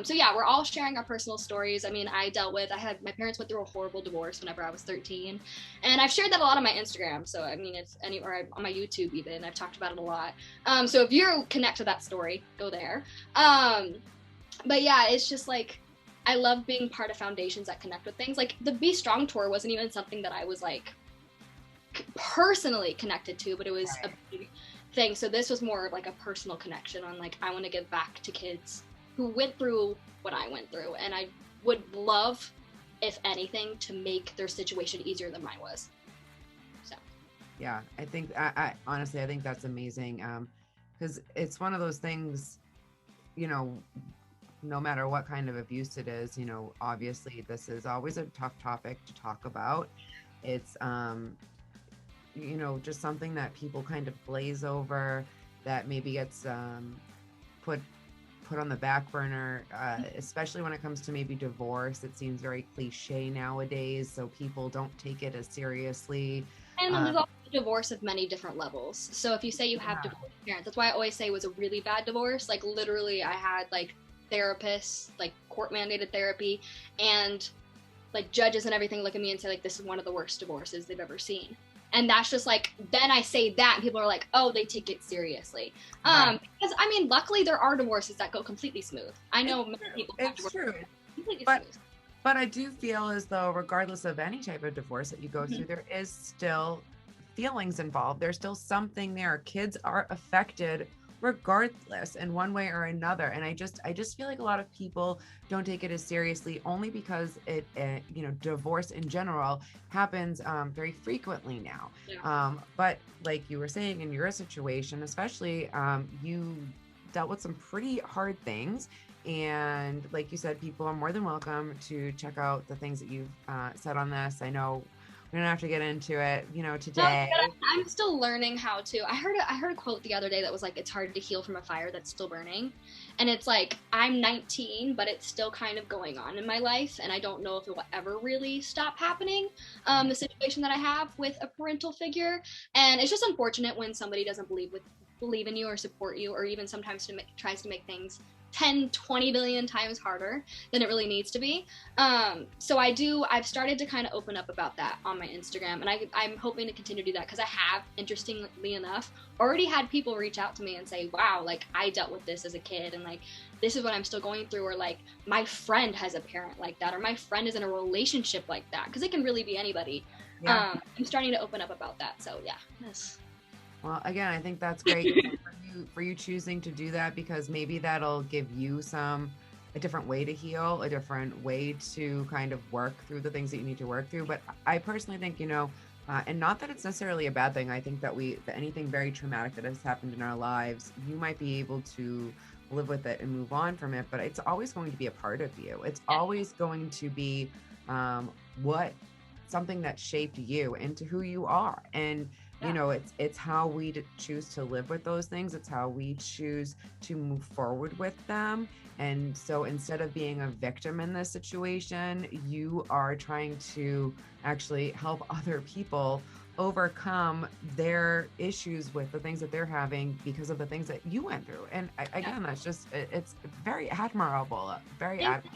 So yeah, we're all sharing our personal stories. I mean, my parents went through a horrible divorce whenever I was 13, and I've shared that a lot on my Instagram. So I mean, it's anywhere on my YouTube even, I've talked about it a lot. So if you connect to that story, go there. But yeah, it's just like, I love being part of foundations that connect with things. Like the Be Strong tour wasn't even something that I was like personally connected to, but it was a big thing. So this was more of like a personal connection on like, I want to give back to kids who went through what I went through. And I would love, if anything, to make their situation easier than mine was. So. Yeah, I think, I honestly, I think that's amazing. Because it's one of those things, you know, no matter what kind of abuse it is, you know, obviously this is always a tough topic to talk about. It's, you know, just something that people kind of glaze over, that maybe gets put on the back burner, especially when it comes to maybe divorce. It seems very cliche nowadays, so people don't take it as seriously. And there's also divorce of many different levels. So if you say you have divorced parents, that's why I always say it was a really bad divorce. Like literally I had like therapists, like court mandated therapy, and like judges and everything look at me and say like, this is one of the worst divorces they've ever seen. And that's just like, then I say that and people are like, oh, they take it seriously. Because I mean, luckily there are divorces that go completely smooth. I know many people have it's true. Completely but smooth. But I do feel as though regardless of any type of divorce that you go through, there is still feelings involved. There's still something there. Kids are affected regardless in one way or another. And I just feel like a lot of people don't take it as seriously, only because it, you know, divorce in general happens very frequently now. Yeah. But like you were saying, in your situation, especially, you dealt with some pretty hard things. And like you said, people are more than welcome to check out the things that you've said on this. I know we don't have to get into it, you know, today. No, I'm still learning how to. I heard a quote the other day that was like, it's hard to heal from a fire that's still burning. And it's like, I'm 19, but it's still kind of going on in my life. And I don't know if it will ever really stop happening. The situation that I have with a parental figure. And it's just unfortunate when somebody doesn't believe in you or support you, or even sometimes tries to make things 10, 20 billion times harder than it really needs to be. So I've started to kind of open up about that on my Instagram, and I'm hoping to continue to do that, because I have, interestingly enough, already had people reach out to me and say, wow, like I dealt with this as a kid, and like this is what I'm still going through, or like my friend has a parent like that, or my friend is in a relationship like that, because it can really be anybody. Yeah. I'm starting to open up about that, so yeah. Yes. Well, again, I think that's great for you choosing to do that, because maybe that'll give you a different way to heal, a different way to kind of work through the things that you need to work through. But I personally think, you know, and not that it's necessarily a bad thing. I think that anything very traumatic that has happened in our lives, you might be able to live with it and move on from it, but it's always going to be a part of you. It's always going to be something that shaped you into who you are. And you know, it's how we choose to live with those things. It's how we choose to move forward with them. And so instead of being a victim in this situation, you are trying to actually help other people overcome their issues with the things that they're having because of the things that you went through. And again, that's just, it's very admirable, admirable.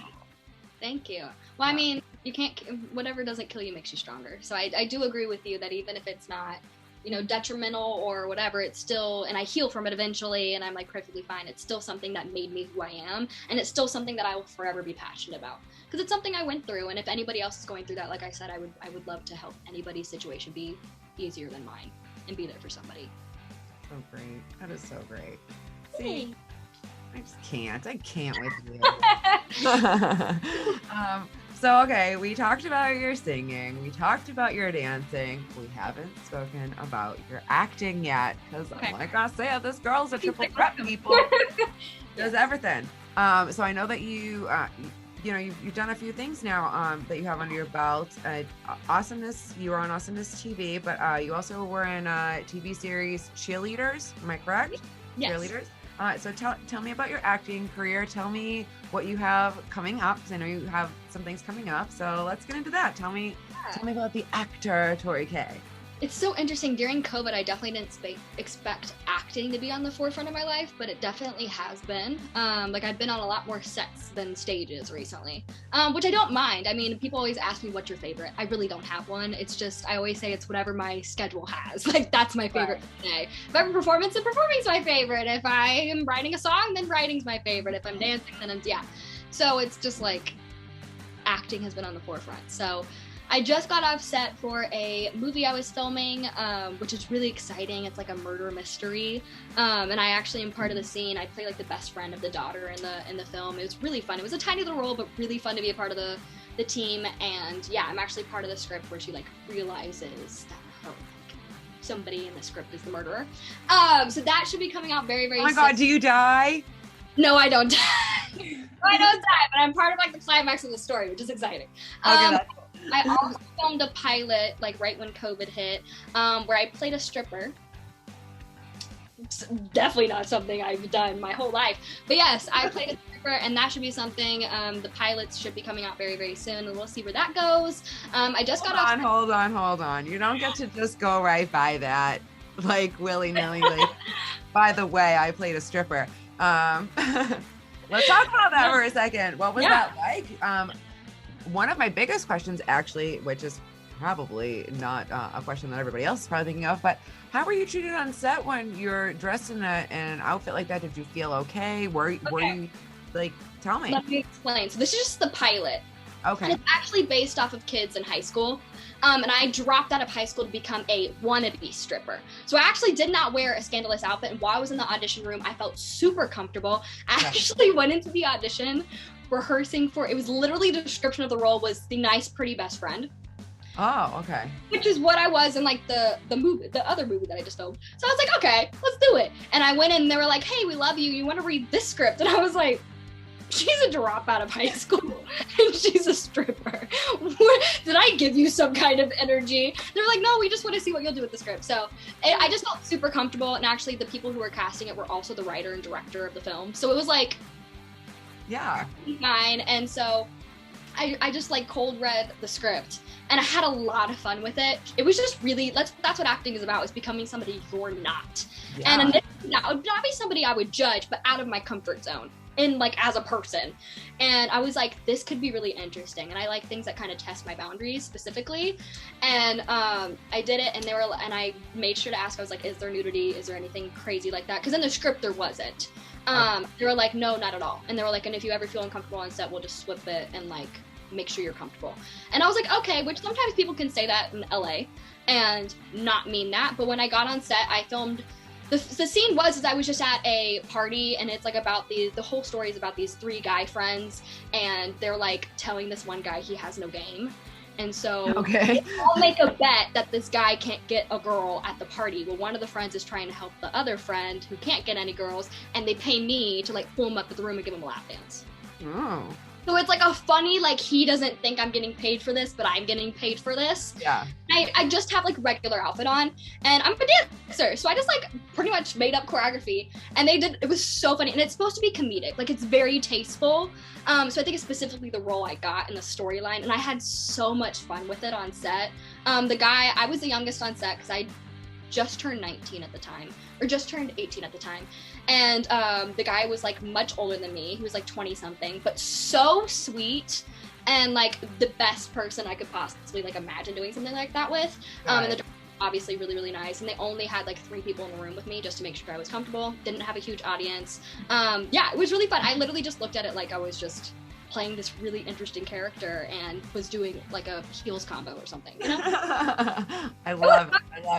Thank you. Well, I mean, you can't, whatever doesn't kill you makes you stronger. So I do agree with you that even if it's not, you know, detrimental or whatever, it's still, and I heal from it eventually and I'm like perfectly fine. It's still something that made me who I am. And it's still something that I will forever be passionate about, because it's something I went through. And if anybody else is going through that, like I said, I would love to help anybody's situation be easier than mine and be there for somebody. So great. That is so great. See, I just can't. I can't with you. So, okay, we talked about your singing. We talked about your dancing. We haven't spoken about your acting yet, because like I said, this girl's a triple threat, people. Does everything. So I know that you know, you've done a few things now that you have under your belt. Awesomeness, you were on Awesomeness TV, but you also were in TV series Cheerleaders. Am I correct? Yes. Cheerleaders. So tell me about your acting career. Tell me what you have coming up, because I know you have some things coming up. So let's get into that. Tell me about the actor Tori Kay. It's so interesting. During COVID, I definitely didn't expect acting to be on the forefront of my life, but it definitely has been. Like I've been on a lot more sets than stages recently, which I don't mind. I mean, people always ask me, what's your favorite? I really don't have one. It's just, I always say it's whatever my schedule has. Like that's my favorite today. If I have a performance, then performing's my favorite. If I am writing a song, then writing's my favorite. If I'm dancing, then yeah. So it's just like, acting has been on the forefront. So I just got off set for a movie I was filming, which is really exciting. It's like a murder mystery, and I actually am part of the scene. I play like the best friend of the daughter in the film. It was really fun. It was a tiny little role, but really fun to be a part of the team. And yeah, I'm actually part of the script where she like realizes that somebody in the script is the murderer. So that should be coming out very, very soon. Oh my God, do you die? No, I don't die. I don't die, but I'm part of like the climax of the story, which is exciting. Okay, that's cool. I also filmed a pilot, like right when COVID hit, where I played a stripper. It's definitely not something I've done my whole life. But yes, I played a stripper, and that should be something. The pilots should be coming out very, very soon, and we'll see where that goes. I just got off. Hold on. You don't get to just go right by that, like willy-nilly. Like, by the way, I played a stripper. Let's talk about that for a second. What was that like? One of my biggest questions, actually, which is probably not a question that everybody else is probably thinking of, but how were you treated on set when you're dressed in an outfit like that? Did you feel okay? Were you, like, tell me. Let me explain. So this is just the pilot. Okay. And it's actually based off of kids in high school. And I dropped out of high school to become a wannabe stripper. So I actually did not wear a scandalous outfit. And while I was in the audition room, I felt super comfortable. I actually went into the audition rehearsing for, it was literally the description of the role was the nice, pretty best friend. Oh, okay. Which is what I was in like the movie, the other movie that I just filmed. So I was like, okay, let's do it. And I went in and they were like, hey, we love you. You want to read this script? And I was like, she's a dropout of high school and she's a stripper. Did I give you some kind of energy? They're like, no, we just want to see what you'll do with the script. So I just felt super comfortable. And actually the people who were casting it were also the writer and director of the film. So it was like, fine. And so I just like cold read the script and I had a lot of fun with it. It was just really, that's what acting is about, is becoming somebody you're not. Yeah. And not be somebody I would judge, but out of my comfort zone. In like as a person. And I was like, this could be really interesting. And I like things that kind of test my boundaries specifically. And I did it, and I made sure to ask, I was like, is there nudity? Is there anything crazy like that? Because in the script there wasn't. They were like, no, not at all. And they were like, and if you ever feel uncomfortable on set, we'll just swip it and like make sure you're comfortable. And I was like, okay, which sometimes people can say that in LA and not mean that. But when I got on set, I filmed the scene is I was just at a party, and it's like about the whole story is about these three guy friends, and they're like telling this one guy he has no game. And so I'll make a bet that this guy can't get a girl at the party. Well, one of the friends is trying to help the other friend who can't get any girls, and they pay me to like pull him up to the room and give him a lap dance. Oh. So it's like a funny, like, he doesn't think I'm getting paid for this, but I'm getting paid for this. Yeah. I just have like regular outfit on, and I'm a dancer. So I just like pretty much made up choreography, and it was so funny. And it's supposed to be comedic. Like, it's very tasteful. So I think it's specifically the role I got in the storyline, and I had so much fun with it on set. I was the youngest on set because I just turned 19 at the time, or just turned 18 at the time. And the guy was like much older than me. He was like 20 something, but so sweet and like the best person I could possibly like imagine doing something like that with. And the obviously really, really nice. And they only had like 3 people in the room with me just to make sure I was comfortable. Didn't have a huge audience. Yeah, it was really fun. I literally just looked at it like I was just playing this really interesting character and was doing like a heels combo or something, you know? I love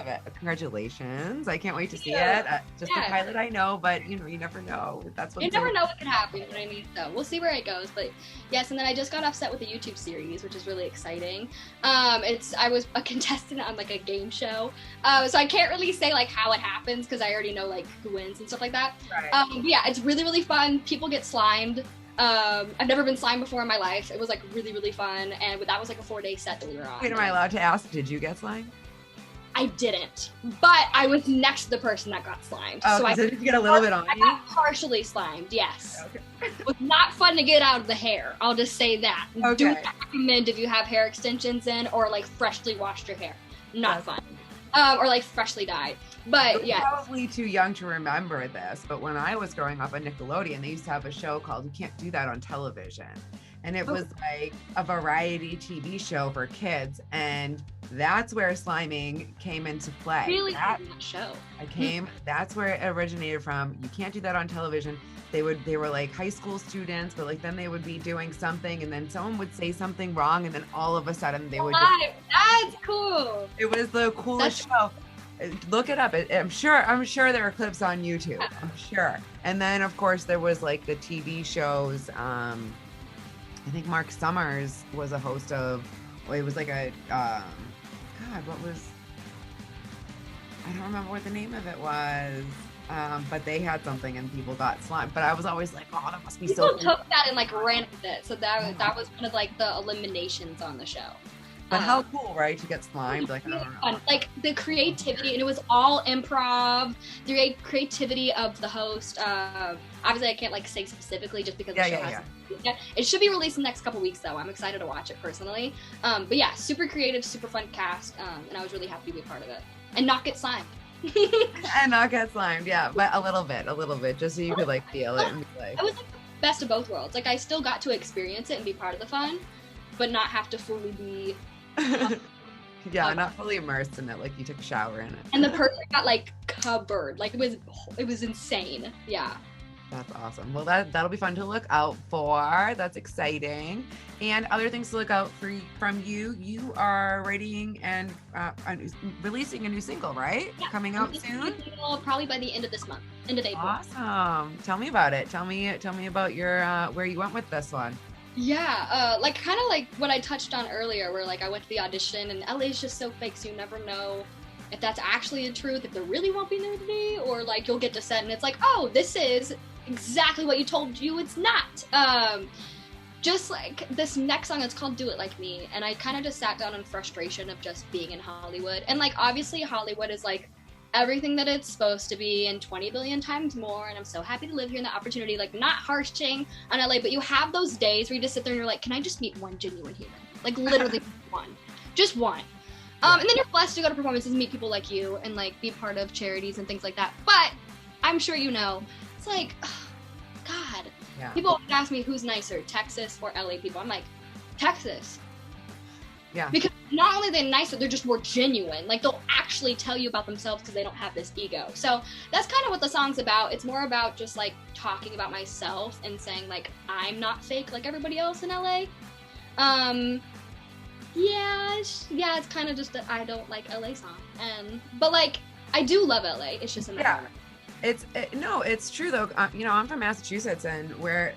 it. Congratulations. I can't wait to see it. Just the pilot I know, but you know, you never know. You never know what could happen, you know what I mean? So we'll see where it goes. But yes, and then I just got off set with a YouTube series, which is really exciting. I was a contestant on like a game show. So I can't really say like how it happens because I already know like who wins and stuff like that. Right. But yeah, it's really, really fun. People get slimed. I've never been slimed before in my life. It was like really, really fun, and that was like a 4-day set that we were on. Wait, am I allowed to ask, did you get slimed? I didn't, but I was next to the person that got slimed. Oh, so did you get a little bit on you? I got partially slimed, yes. Okay. It was not fun to get out of the hair, I'll just say that. Okay. Do not recommend if you have hair extensions in or like freshly washed your hair. Not fun. Or like freshly dyed. But You're probably too young to remember this, but when I was growing up on Nickelodeon, they used to have a show called You Can't Do That on Television. And it was like a variety TV show for kids, and that's where sliming came into play. Really? That show. That's where it originated from. You can't do that on television. they were like high school students, but like then they would be doing something and then someone would say something wrong and then all of a sudden they would That's cool. It was the coolest show. Look it up. I'm sure there are clips on YouTube. I'm sure. And then of course there was like the TV shows. I think Mark Summers was a host of. It was like a what was? I don't remember what the name of it was. But they had something and people got slimed. But I was always like, oh, that must be so cool. People took that and like ran with it. So that was one of like the eliminations on the show. But how cool, right? To get slimed. Like, really fun. Like the creativity, and it was all improv. The creativity of the host. Obviously, I can't like say specifically just because the show has. Yeah. It should be released in the next couple weeks, though. I'm excited to watch it personally. But yeah, super creative, super fun cast, and I was really happy to be a part of it and not get slimed. And not get slimed, yeah, but a little bit, just so you could like feel it and be like. It was like the best of both worlds. Like I still got to experience it and be part of the fun, but not have to fully be. Yeah, not fully immersed in it, like you took a shower in it. And the person got like covered, like it was insane. Yeah. That's awesome. Well, that'll be fun to look out for. That's exciting. And other things to look out for from you. You are writing and releasing a new single, right? Yeah, coming out soon. Probably by the end of this month, end of April. Awesome. Tell me about it. Tell me about your where you went with this one. Yeah, like kind of like what I touched on earlier, where like I went to the audition and LA is just so fake, so you never know if that's actually the truth, if there really won't be nudity, or like you'll get to set and it's like, oh, this is exactly what you told you it's not. Just like this next song, it's called Do It Like Me, and I kind of just sat down in frustration of just being in Hollywood, and like obviously Hollywood is like everything that it's supposed to be and 20 billion times more, and I'm so happy to live here in the opportunity, like not harshing on LA, but you have those days where you just sit there and you're like, can I just meet one genuine human? Like literally one, just one. And then you're blessed to go to performances and meet people like you and like be part of charities and things like that. But I'm sure you know, it's like, God, people always ask me who's nicer, Texas or LA people. I'm like, Texas. Yeah. Because not only are they nicer, they're just more genuine. Like they'll actually tell you about themselves because they don't have this ego. So that's kind of what the song's about. It's more about just like talking about myself and saying like, I'm not fake like everybody else in LA. Yeah, it's kind of just that I don't like LA song, but like I do love LA. It's just a matter. No, it's true though. I'm from Massachusetts, and where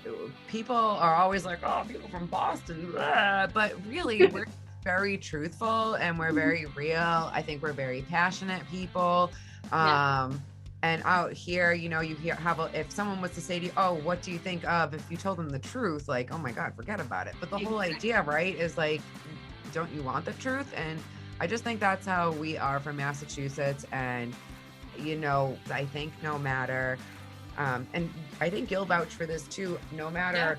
people are always like, oh, people from Boston, blah. But really we're very truthful and we're very real. I think we're very passionate people. And out here, you hear if someone was to say to you, oh, what do you think of, if you told them the truth, like, oh my God, forget about it. But the whole idea, right, is like, don't you want the truth? And I just think that's how we are from Massachusetts. And I think no matter and I think you'll vouch for this too, no matter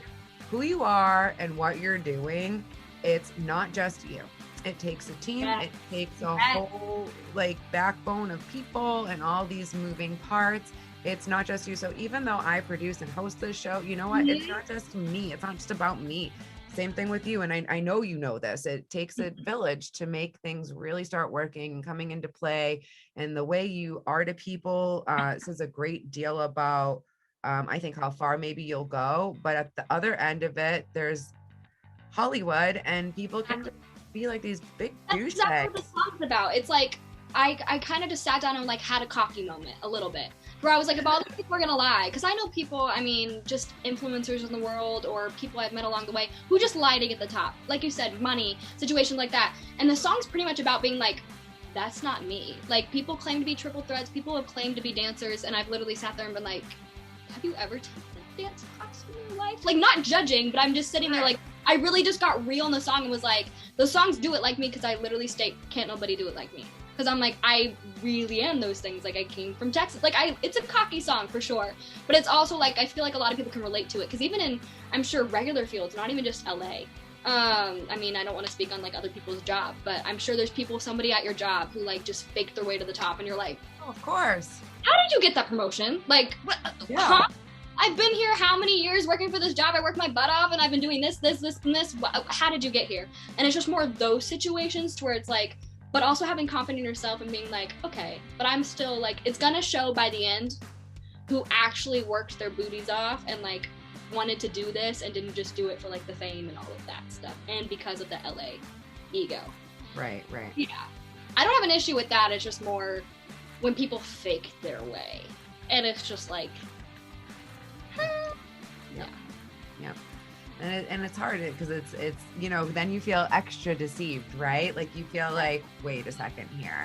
who you are and what you're doing, it's not just you. It takes a team. It takes a whole like backbone of people and all these moving parts. It's not just you. So even though I produce and host this show, you know what? It's not just me. It's not just about me. Same thing with you. And I know you know this. It takes a village to make things really start working and coming into play. And the way you are to people says a great deal about, I think, how far maybe you'll go. But at the other end of it, there's Hollywood, and people can be like these big douchebags. That's exactly what the song's about. It's like, I kind of just sat down and like had a cocky moment a little bit, where I was like, if all these people are gonna lie, because I know people, just influencers in the world or people I've met along the way who just lie to get the top. Like you said, money, situations like that. And the song's pretty much about being like, that's not me. Like, people claim to be triple threats, people have claimed to be dancers, and I've literally sat there and been like, have you ever taken a dance class in your life? Like, not judging, but I'm just sitting there like, I really just got real in the song and was like, the songs Do It Like Me, because I literally state, can't nobody do it like me. Because I'm like, I really am those things. Like, I came from Texas. Like, it's a cocky song for sure. But it's also like, I feel like a lot of people can relate to it. Because even in, I'm sure, regular fields, not even just LA. I don't want to speak on like other people's job, but I'm sure there's somebody at your job who like just faked their way to the top, and you're like, oh, of course. How did you get that promotion? Like, what? Yeah. Huh? I've been here how many years working for this job? I worked my butt off, and I've been doing this, and this. How did you get here? And it's just more of those situations to where it's like, but also having confidence in yourself and being like, okay, but I'm still like, it's gonna show by the end who actually worked their booties off and like wanted to do this and didn't just do it for like the fame and all of that stuff, and because of the LA ego. Right. Yeah, I don't have an issue with that. It's just more when people fake their way, and it's just like, yeah. And it's hard because it's then you feel extra deceived, right? Like you feel like, wait a second here,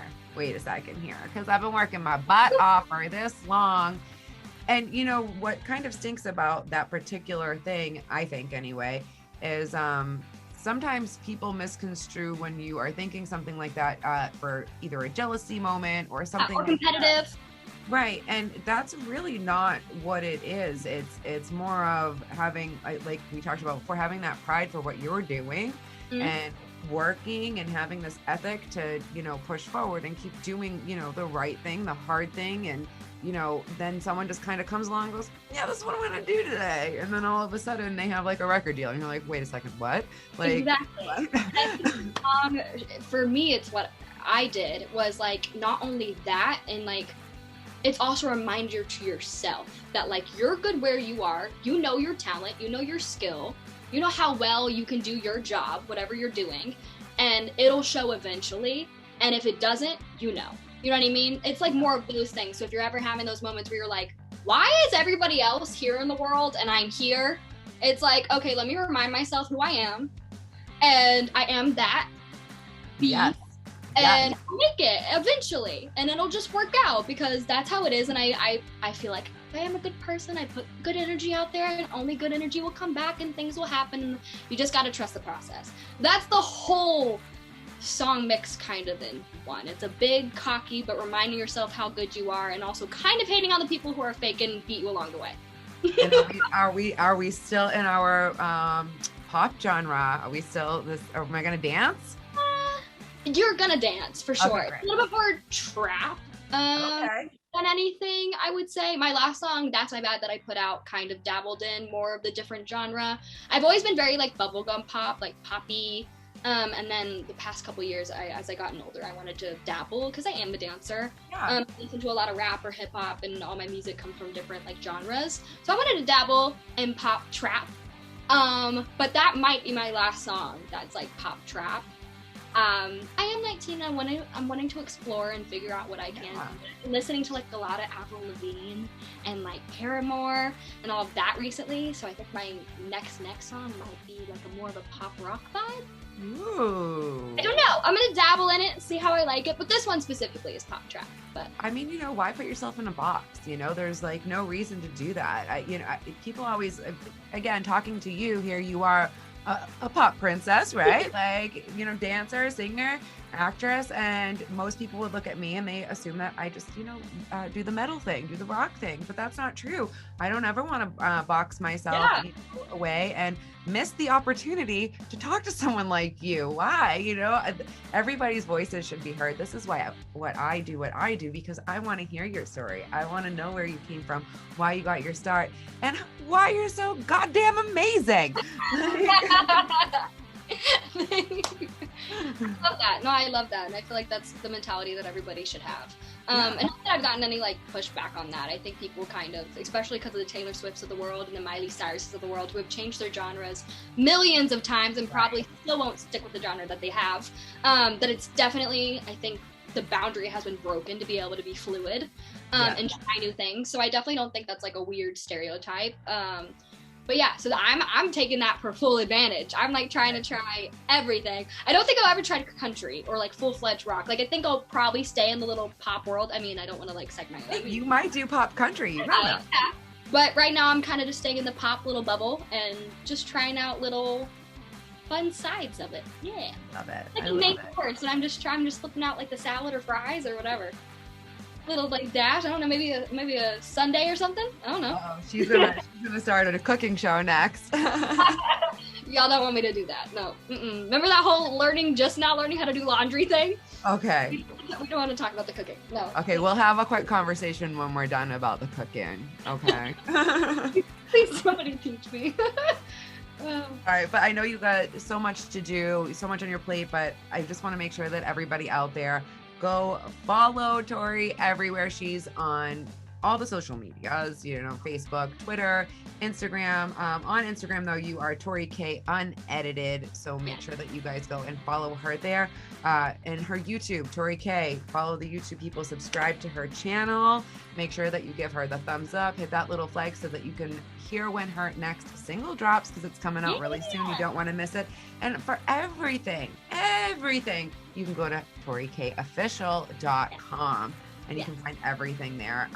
because I've been working my butt off for this long. And what kind of stinks about that particular thing, I think anyway, is sometimes people misconstrue when you are thinking something like that for either a jealousy moment or something or competitive. Right. And that's really not what it is. It's more of having, like we talked about before, having that pride for what you're doing and working and having this ethic to, push forward and keep doing, the right thing, the hard thing. And, then someone just kind of comes along and goes, yeah, this is what I'm going to do today. And then all of a sudden they have like a record deal and you're like, wait a second, what? Like, exactly. What? For me, it's what I did was like, not only that, and like, it's also a reminder to yourself that like you're good where you are, your talent, your skill, how well you can do your job, whatever you're doing, and it'll show eventually. And if it doesn't, you know what I mean? It's like more of those things. So if you're ever having those moments where you're like, why is everybody else here in the world and I'm here? It's like, okay, let me remind myself who I am, and I am that beast. Yes. And I'll make it eventually, and it'll just work out because that's how it is. And I feel like I am a good person. I put good energy out there, and only good energy will come back, and things will happen. You just got to trust the process. That's the whole song mix kind of in one. It's a big cocky, but reminding yourself how good you are, and also kind of hating on the people who are fake and beat you along the way. And are we still in our pop genre? Are we still this? Am I gonna dance? You're gonna dance for sure. Okay, a little bit more trap than anything, I would say. My last song, That's My Bad, that I put out kind of dabbled in more of the different genre. I've always been very like bubblegum pop, like poppy. And then the past couple years, as I gotten older, I wanted to dabble because I am a dancer. I listen to a lot of rap or hip hop, and all my music comes from different like genres. So I wanted to dabble in pop trap. But that might be my last song that's like pop trap. I am 19. I'm wanting to explore and figure out what I can. I'm listening to like a lot of Avril Lavigne and like Paramore and all of that recently. So I think my next song might be like a more of a pop rock vibe. Ooh. I don't know. I'm gonna dabble in it and see how I like it. But this one specifically is pop trap. But I mean, why put yourself in a box? There's like no reason to do that. People always, again, talking to you here, you are a pop princess, right? Like, dancer, singer, actress, and most people would look at me and they assume that I just, do the metal thing, do the rock thing, but that's not true. I don't ever want to box myself away and miss the opportunity to talk to someone like you. Why? Everybody's voices should be heard. This is why what I do, because I want to hear your story. I want to know where you came from, why you got your start, and why you're so goddamn amazing. I love that. No, I love that. And I feel like that's the mentality that everybody should have. And not that I've gotten any like pushback on that. I think people kind of, especially because of the Taylor Swifts of the world and the Miley Cyruses of the world, who have changed their genres millions of times and probably still won't stick with the genre that they have, that it's definitely, I think, the boundary has been broken to be able to be fluid and try new things. So I definitely don't think that's like a weird stereotype. But yeah, so I'm taking that for full advantage. I'm like trying to try everything. I don't think I'll ever try country or like full-fledged rock. Like I think I'll probably stay in the little pop world. I mean, I don't want to like segment it. You might do pop country, you don't know. Yeah. But right now I'm kind of just staying in the pop little bubble and just trying out little fun sides of it. Yeah. Love it. Like main course, and I'm just flipping out like the salad or fries or whatever. Little like dash. I don't know, maybe a Sunday or something. I don't know. Oh, she's gonna start a cooking show next. Y'all don't want me to do that. No. Remember that whole just now learning how to do laundry thing? Okay. We don't want to talk about the cooking. No. Okay, we'll have a quick conversation when we're done about the cooking. Okay. Please, somebody teach me. All right, but I know you got so much to do, so much on your plate, but I just want to make sure that everybody out there, go follow Tori everywhere she's on all the social medias, you know, Facebook, Twitter, Instagram. On Instagram, though, you are Tori Kay Unedited. So make sure that you guys go and follow her there. And her YouTube, Tori Kay. Follow the YouTube people, subscribe to her channel. Make sure that you give her the thumbs up, hit that little flag so that you can hear when her next single drops, because it's coming out really soon. You don't want to miss it. And for everything, you can go to torikayofficial.com and you can find everything there.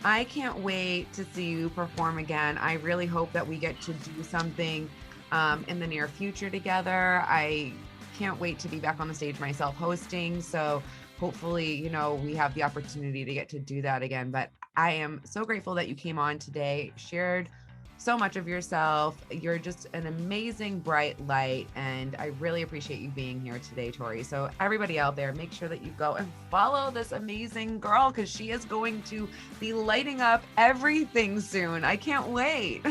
I can't wait to see you perform again. I really hope that we get to do something in the near future together. I can't wait to be back on the stage myself hosting. So hopefully, you know, we have the opportunity to get to do that again. But I am so grateful that you came on today, shared so much of yourself. You're just an amazing bright light, and I really appreciate you being here today, Tori. So everybody out there, make sure that you go and follow this amazing girl, because she is going to be lighting up everything soon. I can't wait.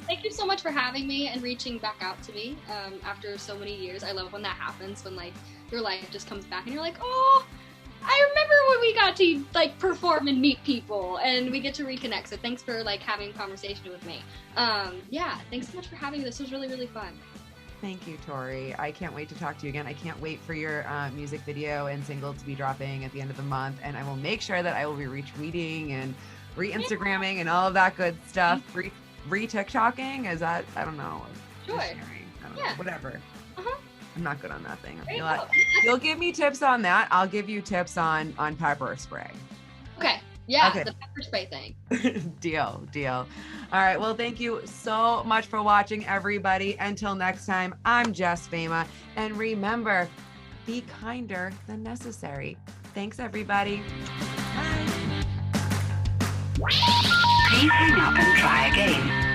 Thank you so much for having me and reaching back out to me after so many years. I love when that happens, when like your life just comes back and you're like, oh, I remember when we got to like perform and meet people and we get to reconnect. So thanks for like having a conversation with me. Yeah, thanks so much for having me. This was really, really fun. Thank you, Tori. I can't wait to talk to you again. I can't wait for your music video and single to be dropping at the end of the month. And I will make sure that I will be retweeting and re-Instagramming and all of that good stuff. Re-TikToking? Is that, I don't know. Sure. I don't know. Whatever. I'm not good on that thing. You'll give me tips on that. I'll give you tips on pepper spray. Okay. Yeah, okay. The pepper spray thing. Deal. All right. Well, thank you so much for watching, everybody. Until next time, I'm Jes Fama. And remember, be kinder than necessary. Thanks, everybody. Bye. Please hang up and try again.